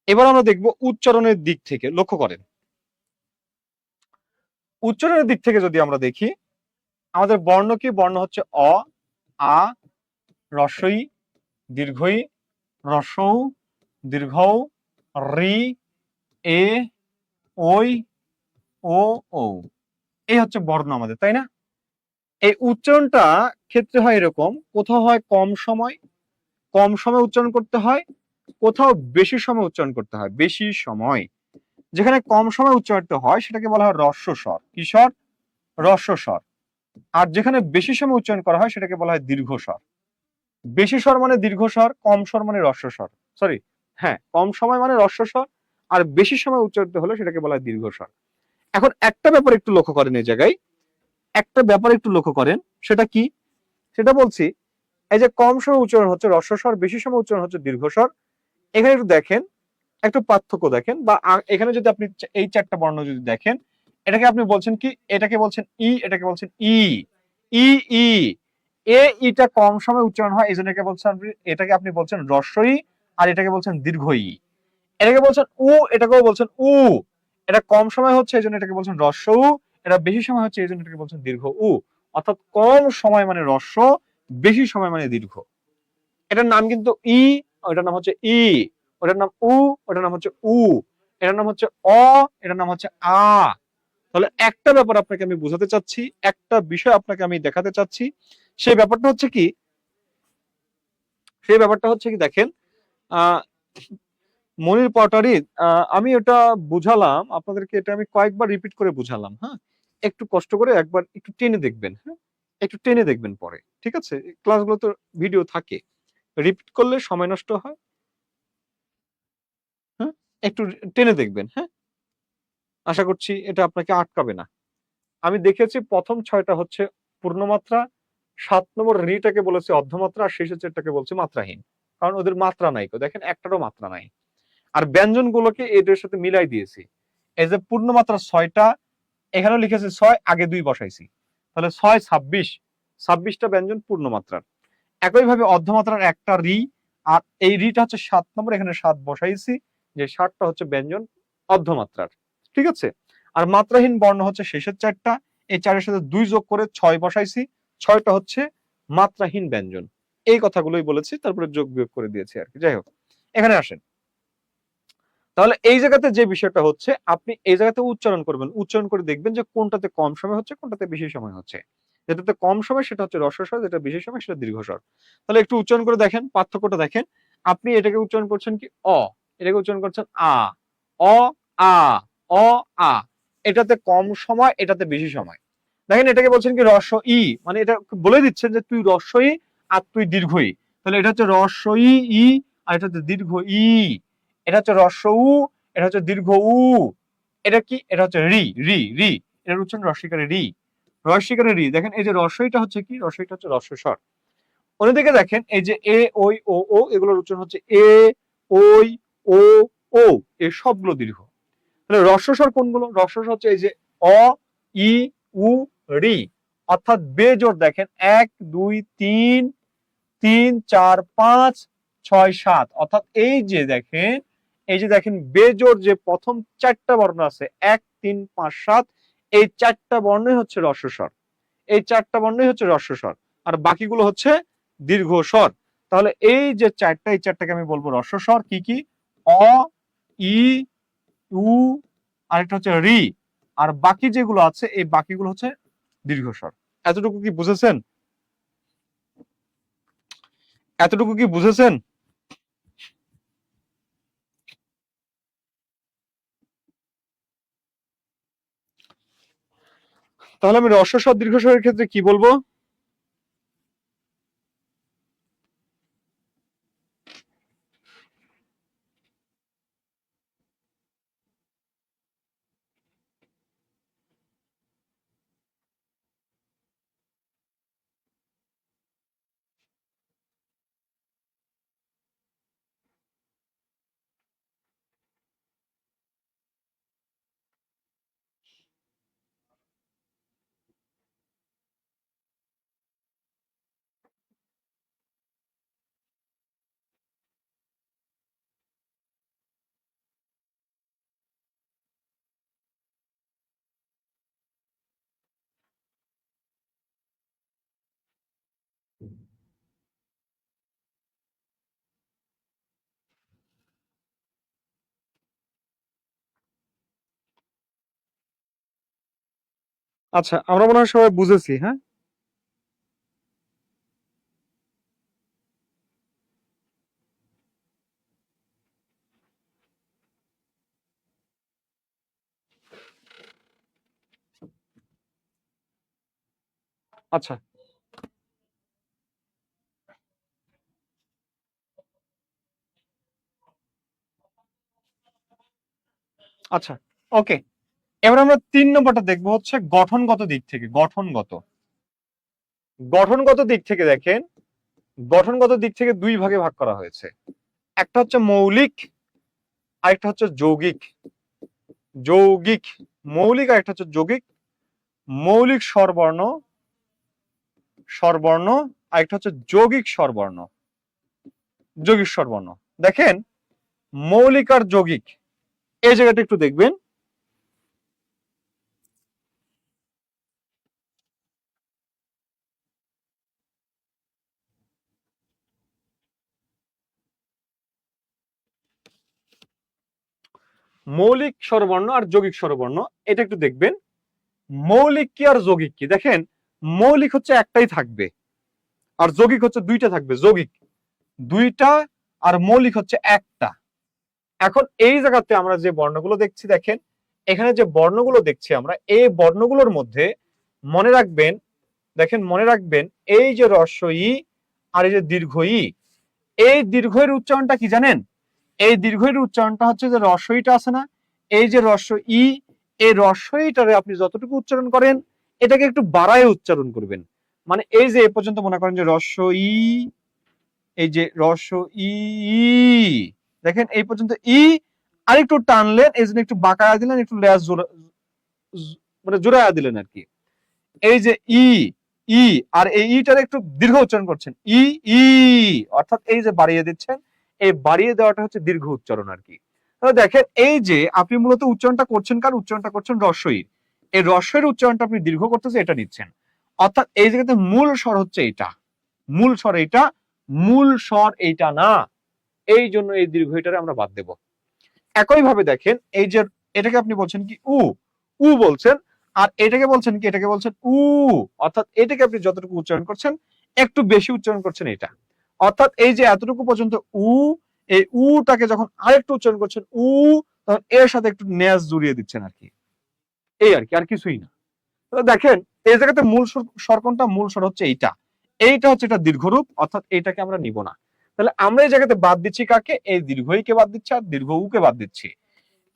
[SPEAKER 1] এবার আমরা দেখব উচ্চারণের দিক থেকে। লক্ষ্য করেন, উচ্চারণের দিক থেকে যদি আমরা দেখি, আমাদের বর্ণ কি? বর্ণ হচ্ছে অ, আ, রস্বই, দীর্ঘই, রস্বউ, দীর্ঘউ, রি, এ, ওই, ও, ও। এই হচ্ছে বর্ণ আমাদের, তাই না? এই উচ্চারণটা ক্ষেত্রে হয় এরকম, কোথাও হয় কম সময় উচ্চারণ করতে হয়, কোথাও বেশি সময় উচ্চারণ করতে হয়। বেশি সময়, যেখানে কম সময় উচ্চারিত হয় সেটাকে বলা হয় হ্রস্ব স্বর। কি স্বর? হ্রস্ব স্বর। আর যেখানে বেশি সময় উচ্চারণ করা হয় সেটাকে বলা হয় দীর্ঘ স্বর। বেশি স্বর মানে দীর্ঘ স্বর, কম স্বর মানে হ্রস্ব স্বর। সরি, হ্যাঁ, কম সময় মানে হ্রস্ব স্বর, আর বেশি সময় উচ্চারিত হলে সেটাকে বলা হয় দীর্ঘ স্বর। এখন একটা ব্যাপার একটু লক্ষ্য করেন এই জায়গায়, একটা ব্যাপার একটু লক্ষ্য করেন, সেটা কি? সেটা বলছি, এই যে কম সময় উচ্চারণ হচ্ছে হ্রস্ব স্বর, বেশি সময় উচ্চারণ হচ্ছে দীর্ঘ স্বর। এখানে একটু দেখেন, একটু পার্থক্য দেখেন, বা এখানে যদি আপনি এই 4টা বর্ণ যদি দেখেন, এটাকে আপনি বলছেন কি? এটাকে বলছেন ই, এটাকে বলছেন ই। ই, ই, এ, ইটা কম সময় উচ্চারণ হয়, এই জন্য এটাকে বলছেন আপনি, এটাকে আপনি বলছেন হ্রস্ব ই, আর এটাকে বলছেন দীর্ঘ ই। এটাকে বলছেন উ, এটাকেও বলছেন উ। এটা কম সময় হচ্ছে এই জন্য এটাকে বলছেন হ্রস্ব উ, এটা বেশি সময় হচ্ছে এই জন্য এটাকে বলছেন দীর্ঘ উ। অর্থাৎ কম সময় মানে হ্রস্ব, বেশি সময় মানে দীর্ঘ। এটার নাম কিন্তু ই, ওটার নাম হচ্ছে ই, ওটার নাম উ, ওটার নাম হচ্ছে উ, এটার নাম হচ্ছে অ, এটার নাম হচ্ছে আ। তাহলে একটা ব্যাপার আপনাকে আমি বোঝাতে চাচ্ছি, একটা বিষয় আপনাকে আমি দেখাতে চাচ্ছি। সেই ব্যাপারটা হচ্ছে কি? সেই ব্যাপারটা হচ্ছে কি, দেখেন, আহ মনির পটারি, আমি এটা বুঝালাম আপনাদেরকে, এটা আমি কয়েকবার রিপিট করে বুঝালাম। হ্যাঁ, একটু কষ্ট করে একবার একটু টেনে দেখবেন। হ্যাঁ, একটু টেনে দেখবেন পরে, ঠিক আছে? ক্লাসগুলো তো ভিডিও থাকে, রিপিট করলে সময় নষ্ট হয়। হ্যাঁ, একটু টেনে দেখবেন। হ্যাঁ, আশা করছি এটা আপনাকে আটকাবে না। আমি দেখেছি প্রথম 6টা হচ্ছে পূর্ণমাত্রা, 7 নম্বর রিটাকে বলেছে অর্ধমাত্রা, আর শেষের 4টাকে বলছে মাত্রাহীন, কারণ ওদের মাত্রা নাই। দেখেন, একটারও মাত্রা নাই। আর ব্যঞ্জন গুলোকে এদের সাথে মিলাই দিয়েছি। এই যে পূর্ণমাত্রা 6টা, এখানেও লিখেছে 6, আগে 2 বসাইছি, তাহলে 6 26, 26টা ব্যঞ্জন পূর্ণমাত্রার। একইভাবে অর্ধমাত্রার একটা রি, আর এই রিটা হচ্ছে 7 নম্বর, এখানে 7 বসাইছি, যে 7টা হচ্ছে ব্যঞ্জন অর্ধমাত্রার। ঠিক আছে? আর মাত্রাহীন বর্ণ হচ্ছে শেষের 4টা, এই 4-এর সাথে 2 যোগ করে 6 বসাইছি, 6টা হচ্ছে মাত্রাহীন ব্যঞ্জন। এই কথাগুলোই বলেছি, তারপরে যোগ বিয়োগ করে দিয়েছি আর কি। যাই হোক, এখানে আসেন। তাহলে এই জায়গাতে যে বিষয়টা হচ্ছে, আপনি এই জায়গাতে উচ্চারণ করবেন, উচ্চারণ করে দেখবেন যে কোনটাতে কম সময় হচ্ছে, কোনটাতে বেশি সময় হচ্ছে। যেটাতে কম সময় সেটা হচ্ছে হ্রস্ব স্বর, যেটা বেশি সময় সেটা দীর্ঘ স্বর। তাহলে একটু উচ্চারণ করে দেখেন, পার্থক্যটা দেখেন। আপনি এটাকে উচ্চারণ করছেন কি? অ, এটাকে উচ্চারণ করছেন আ, অ, আ, অ, আ। এটাতে কম সময়, এটাতে বেশি সময়। দেখেন, এটাকে বলছেন কি হ্রস্ব ই, মানে এটা বলে দিচ্ছেন যে তুই হ্রস্ব ই আর তুই দীর্ঘ ই। তাহলে এটা হচ্ছে হ্রস্ব ই, ই, আর এটা হচ্ছে দীর্ঘ ই, এটা হচ্ছে হ্রস্ব উ, এটা হচ্ছে দীর্ঘ উ, এটা কি, এটা হচ্ছে রি, রি, রি, এটার উচ্চারণ রস্বইকারে রি, রস্বইকারে রি। দেখেন এই যে রস্বইটা হচ্ছে কি, রস্বইটা হচ্ছে হ্রস্ব স্বর। অন্যদিকে দেখেন এই যে এ ওই ও ও, এগুলোর উচ্চারণ হচ্ছে এ ওই ও ও, এই সবগুলো দীর্ঘ। তাহলে হ্রস্ব স্বর কোনগুলো? হ্রস্ব স্বর হচ্ছে এই যে অ, ই, উ, রি, অর্থাৎ বেজোড় দেখেন 1 2 3 3 4 5 6 7, অর্থাৎ এই যে দেখেন, এই যে দেখেন বেজোড় যে প্রথম 4টা বর্ণ আছে 1 3 5 7, এই 4টা বর্ণই হচ্ছে হ্রস্ব স্বর, এই 4টা বর্ণই হচ্ছে হ্রস্ব স্বর, আর বাকিগুলো হচ্ছে দীর্ঘ স্বর। তাহলে এই যে 4টা, এই 4টাকে আমি বলবো হ্রস্ব স্বর। কি কি? অ, ই, উ, আরেকটা হচ্ছে রি, আর বাকি যেগুলো আছে এই বাকিগুলো হচ্ছে দীর্ঘ স্বর। এতটুকু কি বুঝেছেন? এতটুকু কি বুঝেছেন? তাহলে আমি হ্রস্ব স্বর দীর্ঘ স্বরের ক্ষেত্রে কি বলবো? আচ্ছা, আমরা মনে হয় সবাই বুঝেছি, হ্যাঁ? আচ্ছা, আচ্ছা, ওকে। এবার আমরা 3 নম্বরটা দেখবো হচ্ছে গঠনগত দিক থেকে। গঠনগত দিক থেকে দেখেন, গঠনগত দিক থেকে 2 ভাগে ভাগ করা হয়েছে। একটা হচ্ছে মৌলিক, আরেকটা হচ্ছে যৌগিক। যৌগিক, মৌলিক, আরেকটা হচ্ছে যৌগিক। মৌলিক স্বরবর্ণ, স্বরবর্ণ, আরেকটা হচ্ছে যৌগিক স্বরবর্ণ, যৌগিক স্বরবর্ণ। দেখেন মৌলিক আর যৌগিক, এই জায়গাটা একটু দেখবেন। মৌলিক স্বরবর্ণ আর যৌগিক স্বরবর্ণ, এটা একটু দেখবেন। মৌলিক কি আর যৌগিক কি? দেখেন মৌলিক হচ্ছে একটাই থাকবে, আর যৌগিক হচ্ছে 2টা থাকবে। যৌগিক 2টা, আর মৌলিক হচ্ছে একটা। এখন এই জায়গাতে আমরা যে বর্ণগুলো দেখছি, দেখেন এখানে যে বর্ণগুলো দেখছি আমরা, এই বর্ণগুলোর মধ্যে মনে রাখবেন, দেখেন মনে রাখবেন, এই যে হ্রস্ব ই আর এই যে দীর্ঘ ই, এই দীর্ঘের উচ্চারণটা কি জানেন? এই দীর্ঘের উচ্চারণটা হচ্ছে যে হ্রস্ব ইটা আছে না, এই যে হ্রস্ব ই, এই হ্রস্ব ইটারে আপনি যতটুকু উচ্চারণ করেন এটাকে একটু বাড়ায় উচ্চারণ করবেন। মানে এই যে এ পর্যন্ত মনে করেন যে হ্রস্ব ই, এই যে হ্রস্ব ই, দেখেন এই পর্যন্ত ই, আরেকটু টানলেন, এই জন্য একটু বাঁকায়া দিলেন, একটু লেজ মানে জোড়ায়া দিলেন আর কি। এই যে ই, ই, আর এই ইটার একটু দীর্ঘ উচ্চারণ করছেন, ই, ই, অর্থাৎ এই যে বাড়িয়ে দিচ্ছেন, এই বাড়িয়ে দেওয়াটা হচ্ছে দীর্ঘ উচ্চারণ আর কি। তাহলে দেখেন এই যে আপনি মূলত উচ্চারণটা করছেন, কার উচ্চারণটা করছেন? হ্রস্বইর। এই হ্রস্বের উচ্চারণটা আপনি দীর্ঘ করতেছে, এটা নিচ্ছেন। অর্থাৎ এই জায়গাতে মূল স্বর হচ্ছে এটা, মূল স্বর এইটা, মূল স্বর এইটা না, এই জন্য এই দীর্ঘ এটারে আমরা বাদ দেব। একইভাবে দেখেন এই যে এটাকে আপনি বলছেন কি উ, উ বলছেন, আর এটাকে বলছেন কি, এটাকে বলছেন উ, অর্থাৎ এটাকে আপনি যতটুকু উচ্চারণ করছেন একটু বেশি উচ্চারণ করছেন এটা। অর্থাৎ এই যে এতটুকু পর্যন্ত উ, এই উটাকে যখন আরেকটু উচ্চারণ করছেন উ, তখন এর সাথে একটু নেজ জুড়িয়ে দিচ্ছেন আর কি, এই আর কি, আর কিছুই না। দেখেন এই জায়গাতে মূল স্বর কোনটা? মূল স্বর হচ্ছে এইটা, এইটা হচ্ছে এটা দীর্ঘরূপ, অর্থাৎ এইটাকে আমরা নিব না। তাহলে আমরা এই জায়গাতে বাদ দিচ্ছি কাকে? এই দীর্ঘ ই কে বাদ দিচ্ছি আর দীর্ঘ উ কে বাদ দিচ্ছি।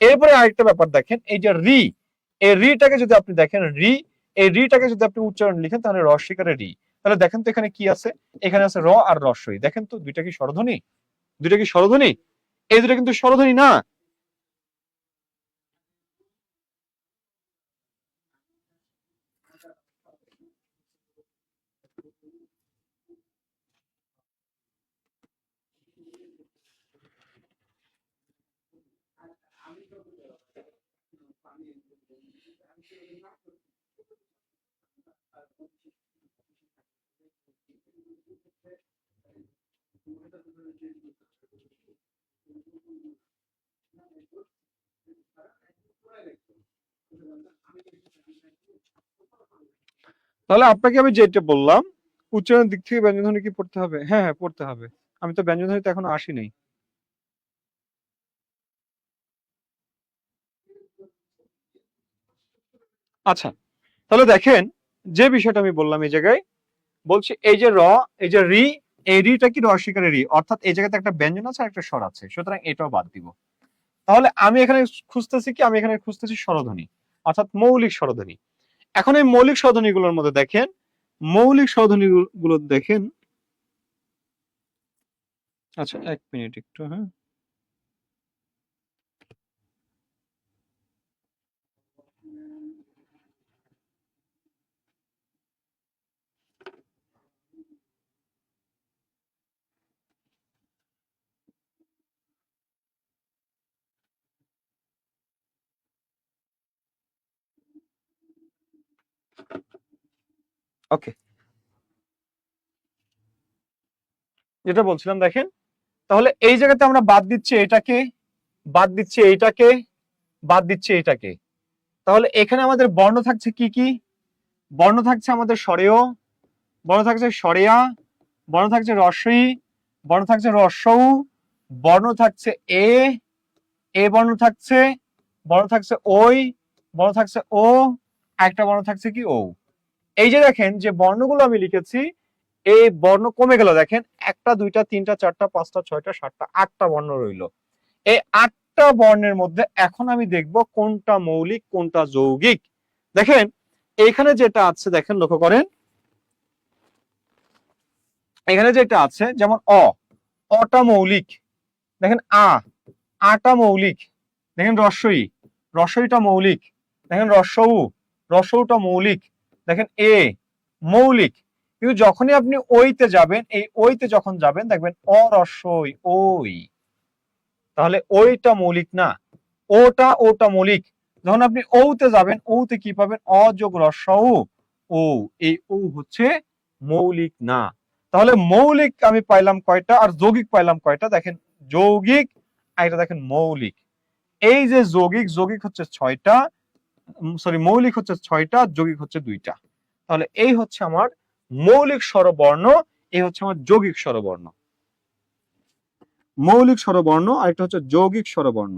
[SPEAKER 1] এরপরে আরেকটা ব্যাপার দেখেন, এই যে রি, এই রিটাকে যদি আপনি দেখেন, রি, এই রিটাকে যদি আপনি উচ্চারণ লিখেন তাহলে রস্বইকারে রি। তাহলে দেখেন তো এখানে কি আছে? এখানে আছে র আর রস্বই। দেখেন তো দুইটা কি স্বরধ্বনি? দুইটা কি স্বরধ্বনি? এই দুটো কিন্তু স্বরধ্বনি না। তাহলে আপনাকে আমি যেটা বললাম, উচ্চারণের দিক থেকে ব্যঞ্জনধ্বনি কি পড়তে হবে? হ্যাঁ হ্যাঁ পড়তে হবে। আমি তো ব্যঞ্জনধ্বনিতে এখনো আসি নাই। আচ্ছা, তাহলে দেখেন যে বিষয়টা আমি বললাম এই জায়গায়, বলছি এই যে র, এই যে রি, এই রিটা কি রস্বইকারে রি, অর্থাৎ এই জায়গাতে একটা ব্যঞ্জন আছে আর একটা স্বর আছে, সুতরাং এটাও বাদ দিব। তাহলে আমি এখানে খুঁজতেছি কি? আমি এখানে খুঁজতেছি স্বরধ্বনি, অর্থাৎ মৌলিক স্বরধ্বনি। এখন এই মৌলিক স্বরধ্বনি গুলোর মধ্যে দেখেন, মৌলিক স্বরধ্বনি গুলো দেখেন। আচ্ছা এক মিনিট একটু, হ্যাঁ। ওকে, যেটা বলছিলাম দেখেন, তাহলে এই জায়গাতে আমরা বাদ দিচ্ছি এটাকে, বাদ দিচ্ছি এইটাকে, বাদ দিচ্ছি এটাকে। তাহলে এখানে আমাদের বর্ণ থাকছে কি কি? বর্ণ থাকছে আমাদের স্বরেয়, বর্ণ থাকছে স্বরেয়া, বর্ণ থাকছে রস্বই, বর্ণ থাকছে রস্বউ, বর্ণ থাকছে এ, এ বর্ণ থাকছে, বর্ণ থাকছে ওই, বর্ণ থাকছে ও, একটা বর্ণ থাকছে কি ও। এই যে দেখেন যে বর্ণগুলো আমি লিখেছি, এই বর্ণ কমে গেল দেখেন, একটা দুইটা তিনটা চারটা পাঁচটা ছয়টা সাতটা আটটা বর্ণ রইল। এই আটটা বর্ণের মধ্যে এখন আমি দেখব কোনটা মৌলিক কোনটা যৌগিক। দেখেন এখানে যেটা আছে, দেখেন লক্ষ্য করেন, এখানে যেটা আছে যেমন অ, অটা মৌলিক। দেখেন আ, আটা মৌলিক। দেখেন রস্বই, রস্বইটা মৌলিক। দেখেন রস্বউ, রস্বউটা মৌলিক। দেখেন এ মৌলিক। কিন্তু যখনই আপনি ওইতে যাবেন, এই ওইতে যখন যাবেন দেখবেন অরস্বই ওই, তাহলে ওইটা মৌলিক না, ওটা ওটা মৌলিক। যখন আপনি ঔতে যাবেন, ঔতে কি পাবেন? অযোগ রস্বউ ও, এই ও হচ্ছে মৌলিক না। তাহলে মৌলিক আমি পাইলাম কয়টা আর যৌগিক পাইলাম কয়টা? দেখেন যৌগিক আর এটা দেখেন মৌলিক। এই যে যৌগিক, যৌগিক হচ্ছে 6টা, সরি মৌলিক হচ্ছে 6টা, যৌগিক হচ্ছে 2টা। তাহলে এই হচ্ছে আমার মৌলিক স্বরবর্ণ, এই হচ্ছে আমার যৌগিক স্বরবর্ণ। মৌলিক স্বরবর্ণ আর একটা হচ্ছে যৌগিক স্বরবর্ণ।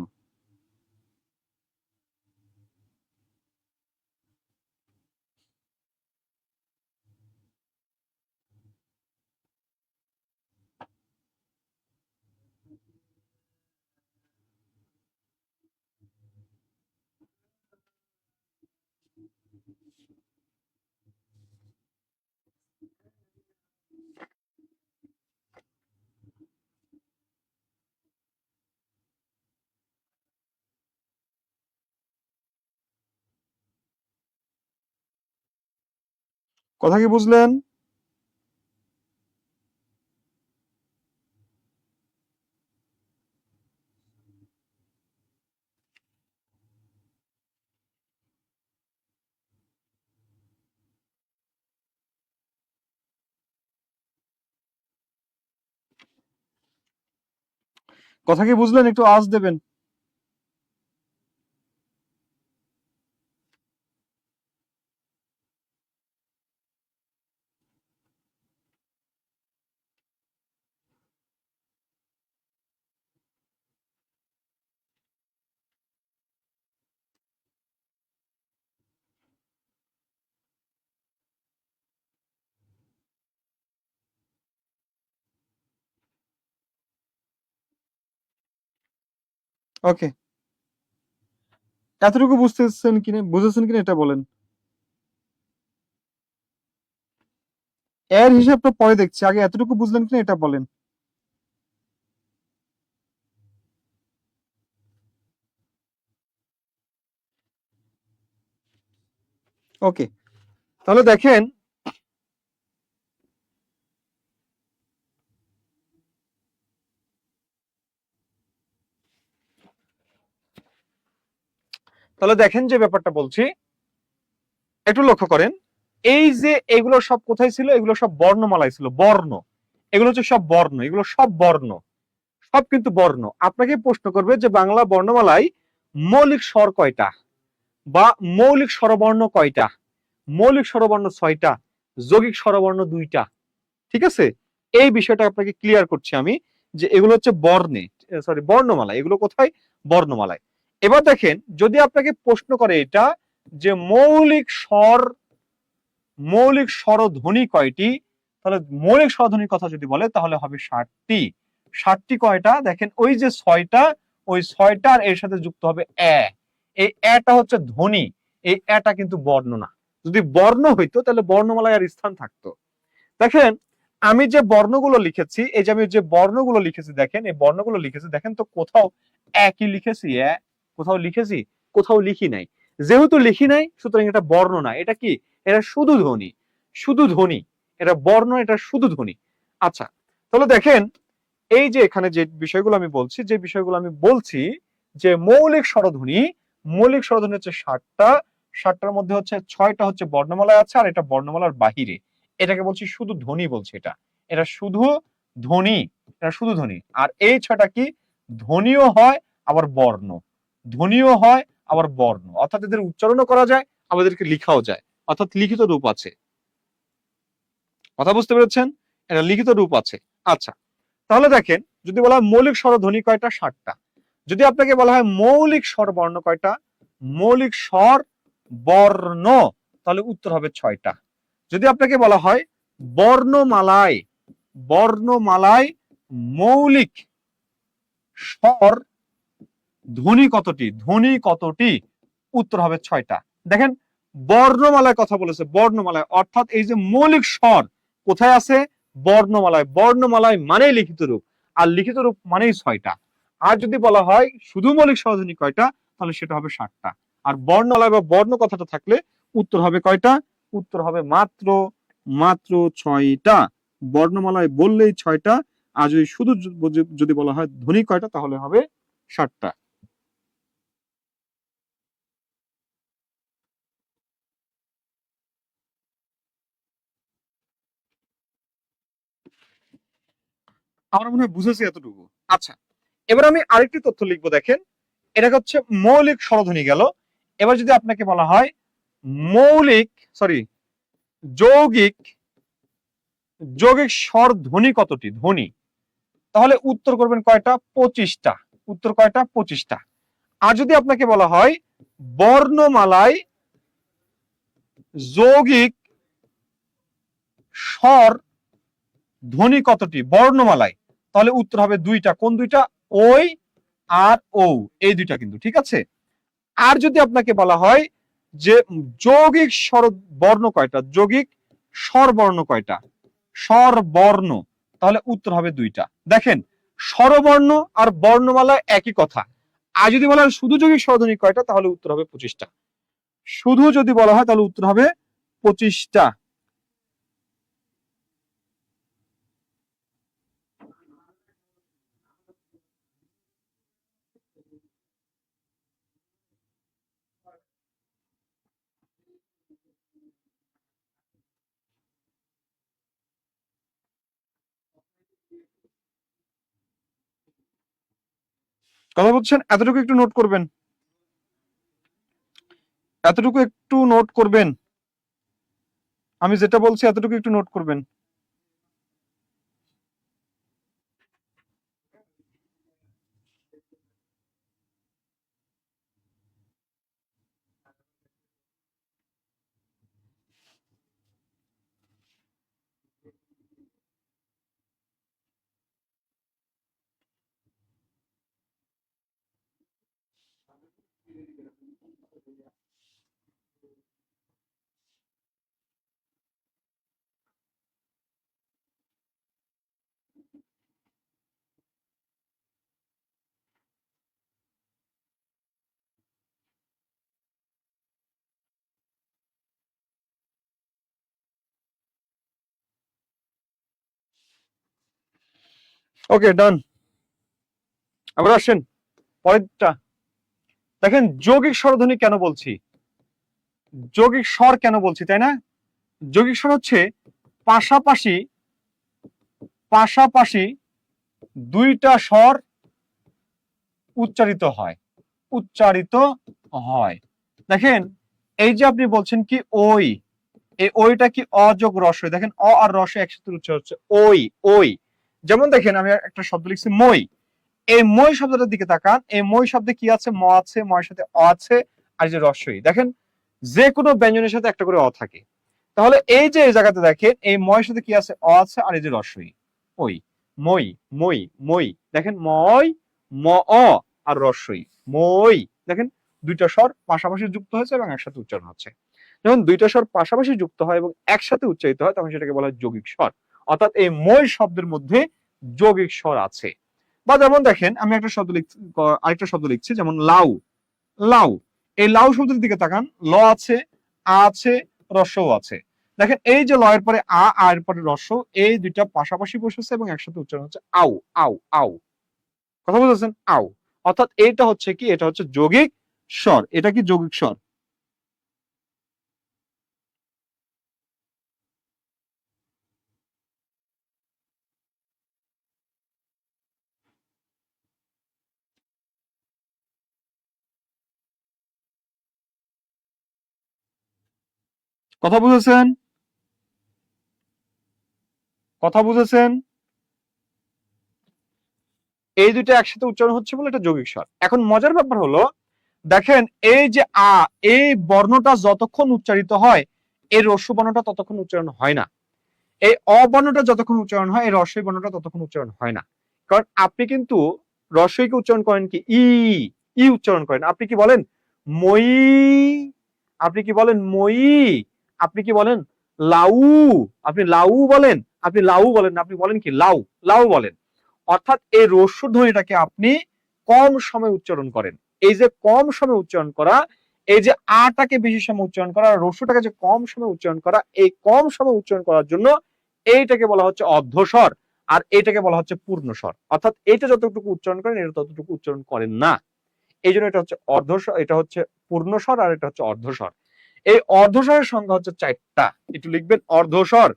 [SPEAKER 1] কথা কি বুঝলেন? কথা কি বুঝলেন? একটু আওয়াজ দেবেন। ওকে, এতটুকু বুঝেছেন কিনা এটা বলেন। এর হিসাবটা পরে দেখছি, আগে এতটুকু বুঝলেন কিনা এটা বলেন। ওকে, তাহলে দেখেন যে ব্যাপারটা বলছি একটু লক্ষ্য করেন। এই যে এগুলো সব কোথায় ছিল, এগুলো সব বর্ণমালায় ছিল, বর্ণ, এগুলো হচ্ছে সব বর্ণ, এগুলো সব বর্ণ, সব কিন্তু বর্ণ। আপনাকে প্রশ্ন করবে যে বাংলা বর্ণমালায় মৌলিক স্বর কয়টা বা মৌলিক স্বরবর্ণ কয়টা। মৌলিক স্বরবর্ণ 6টা, যৌগিক স্বরবর্ণ 2টা। ঠিক আছে, এই বিষয়টা আপনাকে ক্লিয়ার করছি আমি, যে এগুলো হচ্ছে বর্ণমালা, এগুলো কোথায়, বর্ণমালায়। এবার দেখেন, যদি আপনাকে প্রশ্ন করে এটা যে মৌলিক স্বরধ্বনি কয়টি, তাহলে মৌলিক স্বরধ্বনির কথা যদি বলে তাহলে হবে 60টি। 60টি কয়টা, দেখেন ওই যে 6টা, ওই 6টার এর সাথে যুক্ত হবে এই টা হচ্ছে ধ্বনি, এই টা কিন্তু বর্ণ না। যদি বর্ণ হইতো তাহলে বর্ণমালায় আর স্থান থাকতো। দেখেন আমি যে বর্ণগুলো লিখেছি, এই যে আমি যে বর্ণগুলো লিখেছি, দেখেন এই বর্ণগুলো লিখেছি, দেখেন তো কোথাও একই লিখেছি, কোথাও লিখেছি, কোথাও লিখি নাই। যেহেতু লিখি নাই সুতরাং এটা বর্ণ না, এটা কি, এটা শুধু ধ্বনি, শুধু ধ্বনি, এটা বর্ণ, এটা শুধু ধ্বনি। আচ্ছা, তাহলে দেখেন এই যে এখানে যে বিষয়গুলো আমি বলছি, যে মৌলিক স্বরধ্বনি, মৌলিক স্বরধ্বনি হচ্ছে 60টা। 60টার মধ্যে হচ্ছে 6টা হচ্ছে বর্ণমালায় আছে, আর এটা বর্ণমালার বাহিরে। এটাকে বলছি শুধু ধ্বনি, বলছি এটা, এটা শুধু ধ্বনি, এটা শুধু ধ্বনি। আর এই 6টা কি, ধ্বনিও হয় আবার বর্ণ, ধ্বনিও হয় আবার বর্ণ, অর্থাৎ এদের উচ্চারণও করা যায়, আমাদেরকে লিখাও যায়, অর্থাৎ লিখিত রূপ আছে। কথা বুঝতে পেরেছেন, এটা লিখিত রূপ আছে। আচ্ছা, তাহলে দেখেন যদি বলা হয় মৌলিক স্বরধ্বনি কয়টা, 60টা। যদি আপনাকে বলা হয় মৌলিক স্বর বর্ণ কয়টা, মৌলিক স্বর বর্ণ, তাহলে উত্তর হবে 6টা। যদি আপনাকে বলা হয় বর্ণমালায়, বর্ণমালায় মৌলিক স্বর ধ্বনি কতটি, ধ্বনি কতটি, উত্তর হবে 6টা। দেখেন বর্ণমালায় কথা বলেছে, বর্ণমালায়, অর্থাৎ এই যে মৌলিক স্বর কোথায় আছে, বর্ণমালায়। বর্ণমালায় মানেই লিখিত রূপ, আর লিখিত রূপ মানেই 6টা। আর যদি বলা হয় শুধু মৌলিক স্বরধ্বনি কয়টা, তাহলে সেটা হবে 60টা। আর বর্ণমালায় বা বর্ণ কথাটা থাকলে উত্তর হবে কয়টা, উত্তর হবে মাত্র মাত্র 6টা। বর্ণমালায় বললেই 6টা, আর যদি শুধু যদি বলা হয় ধ্বনি কয়টা, তাহলে হবে 60টা। আমার মনে হয় বুঝেছি এতটুকু। আচ্ছা, এবার আমি আরেকটি তথ্য লিখবো, দেখেন এটা হচ্ছে মৌলিক স্বরধ্বনি গেল। এবার যদি আপনাকে বলা হয় মৌলিক সরি যৌগিক, যৌগিক স্বর ধ্বনি কতটি, ধ্বনি, তাহলে উত্তর করবেন কয়টা, 25টা। উত্তর কয়টা, 25টা। আর যদি আপনাকে বলা হয় বর্ণমালায় যৌগিক স্বর ধ্বনি কতটি, বর্ণমালায়, তাহলে উত্তর হবে 2টা। কোন 2টা, ওই আর ও, এই 2টা কিন্তু, ঠিক আছে। আর যদি আপনাকে বলা হয় যে যৌগিক স্বর বর্ণ কয়টা, যৌগিক স্বর বর্ণ কয়টা, স্বর বর্ণ, তাহলে উত্তর হবে 2টা। দেখেন স্বরবর্ণ আর বর্ণমালা একই কথা। আর যদি বলা হয় শুধু যৌগিক স্বরধ্বনি কয়টা, তাহলে উত্তর হবে 25টা। শুধু যদি বলা হয় তাহলে উত্তর হবে 25টা। কথা বলছেন, এতটুকু একটু নোট করবেন, এতটুকু একটু নোট করবেন, আমি যেটা বলছি এতটুকু একটু নোট করবেন। ওকে, ডান। আবার আসেন পরেরটা। দেখেন যৌগিক স্বরধ্বনি কেন বলছি, যৌগিক স্বর কেন বলছি, তাই না? যৌগিক স্বর হচ্ছে পাশাপাশি পাশাপাশি দুইটা স্বর উচ্চারিত হয়, উচ্চারিত হয়। দেখেন এই যে আপনি বলছেন কি ওই, এই ওইটা কি অযোগ রস্বই, দেখেন অ আর রস্বই একসাথে উচ্চারণ হচ্ছে ওই ওই। যেমন দেখেন আমি একটা শব্দ লিখছি মই, এই মই শব্দটার দিকে তাকান, এই মই শব্দে কি আছে, ম আছে, ময়ের সাথে অ আছে, আর যে রস্বই, দেখেন যে কোনো ব্যঞ্জনের সাথে একটা করে অ থাকে। তাহলে এই যে এই জায়গাতে দেখেন এই ময়ের সাথে কি আছে, অ আছে, আর এই যে রস্বই ওই, মই মই মই, দেখেন মই ম অ আর রস্বই মই, দেখেন দুইটা স্বর পাশাপাশি যুক্ত হয়েছে এবং একসাথে উচ্চারণ হচ্ছে। যখন দুইটা স্বর পাশাপাশি যুক্ত হয় এবং একসাথে উচ্চারিত হয় তখন সেটাকে বলা হয় যৌগিক স্বর। অর্থাৎ এই মই শব্দের মধ্যে যৌগিক স্বর আছে। বা যেমন দেখেন আমি একটা শব্দ লিখছি, আরেকটা শব্দ লিখছি, যেমন লাউ, লাউ, এই লাউ শব্দের দিকে তাকান, ল আছে, আ আছে, রস্বও আছে। দেখেন এই যে লয়ের পরে আ, আর পরে রস্ব, এই দুইটা পাশাপাশি বসেছে এবং একসাথে উচ্চারণ হচ্ছে আউ আউ আউ। কথা বুঝেছেন? আউ। অর্থাৎ এটা হচ্ছে কি, এটা হচ্ছে যৌগিক স্বর। এটা কি যৌগিক স্বর? কথা বুঝেছেন? কথা বুঝেছেন? এই দুটো একসাথে উচ্চারণ হচ্ছে বলে এটা যৌগিক স্বর। এখন মজার ব্যাপার হলো, দেখেন এই যে আ, এই বর্ণটা যতক্ষণ উচ্চারিত হয় এই রস্য বর্ণটা ততক্ষণ উচ্চারণ হয় না। এই অ বর্ণটা যতক্ষণ উচ্চারণ হয় এই রস্বই বর্ণটা ততক্ষণ উচ্চারণ হয় না। কারণ আপনি কিন্তু রস্বইকে উচ্চারণ করেন কি ই, ই উচ্চারণ করেন। আপনি কি বলেন মই, আপনি কি বলেন মই, আপনি কি বলেন লাউ, আপনি লাউ বলেন, আপনি লাউ বলেন না, আপনি বলেন কি লাউ, লাউ বলেন। অর্থাৎ এই রস্য ধ্বনিটাকে আপনি কম সময় উচ্চারণ করেন। এই যে কম সময় উচ্চারণ করা, এই যে আটাকে বেশি সময় উচ্চারণ করা, রস্যটাকে যে কম সময় উচ্চারণ করা, এই কম সময় উচ্চারণ করার জন্য এইটাকে বলা হচ্ছে অর্ধস্বর, আর এটাকে বলা হচ্ছে পূর্ণস্বর। অর্থাৎ এটা যতটুকু উচ্চারণ করেন এটা ততটুকু উচ্চারণ করেন না। এই জন্য এটা হচ্ছে অর্ধস্বর, এটা হচ্ছে পূর্ণস্বর, আর এটা হচ্ছে অর্ধস্বর। এই অর্ধস্বরের সংখ্যা হচ্ছে 4টা। একটু লিখবেন অর্ধস্বর,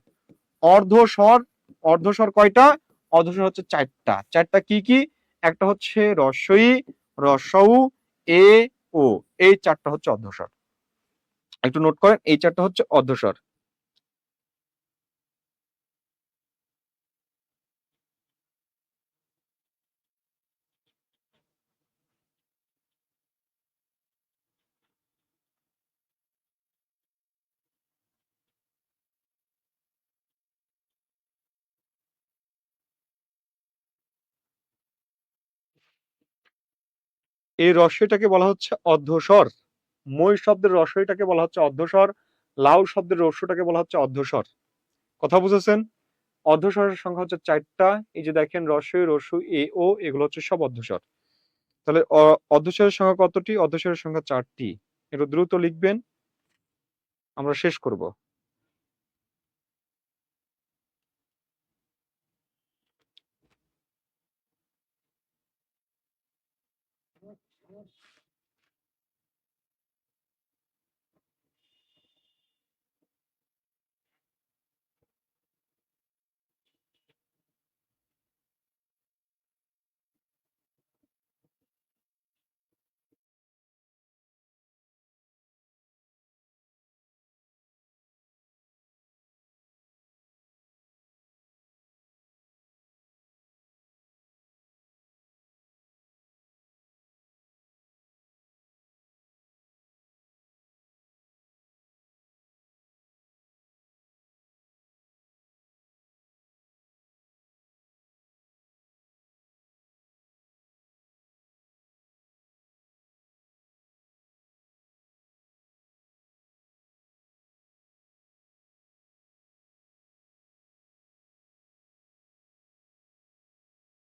[SPEAKER 1] অর্ধস্বর, অর্ধস্বর কয়টা? অর্ধস্বর হচ্ছে 4টা। 4টা কি কি? একটা হচ্ছে রস্বই, রস্বউ, এ, ও, এই 4টা হচ্ছে অর্ধস্বর। একটু নোট করেন, এই 4টা হচ্ছে অর্ধস্বর। এই রস্বইটাকে বলা হচ্ছে অর্ধস্বর। মই শব্দের রস্বইটাকে বলা হচ্ছে অর্ধস্বর, লাউ শব্দের রস্যটাকে বলা হচ্ছে অর্ধস্বর। কথা বুঝেছেন? অর্ধস্বরের সংখ্যা হচ্ছে 4টা। এই যে দেখেন রস্বই, রস্যু, এ, ও, এগুলো হচ্ছে সব অর্ধস্বর। তাহলে অর্ধস্বরের সংখ্যা কতটি? অর্ধস্বরের সংখ্যা 4টি। একটু দ্রুত লিখবেন, আমরা শেষ করব।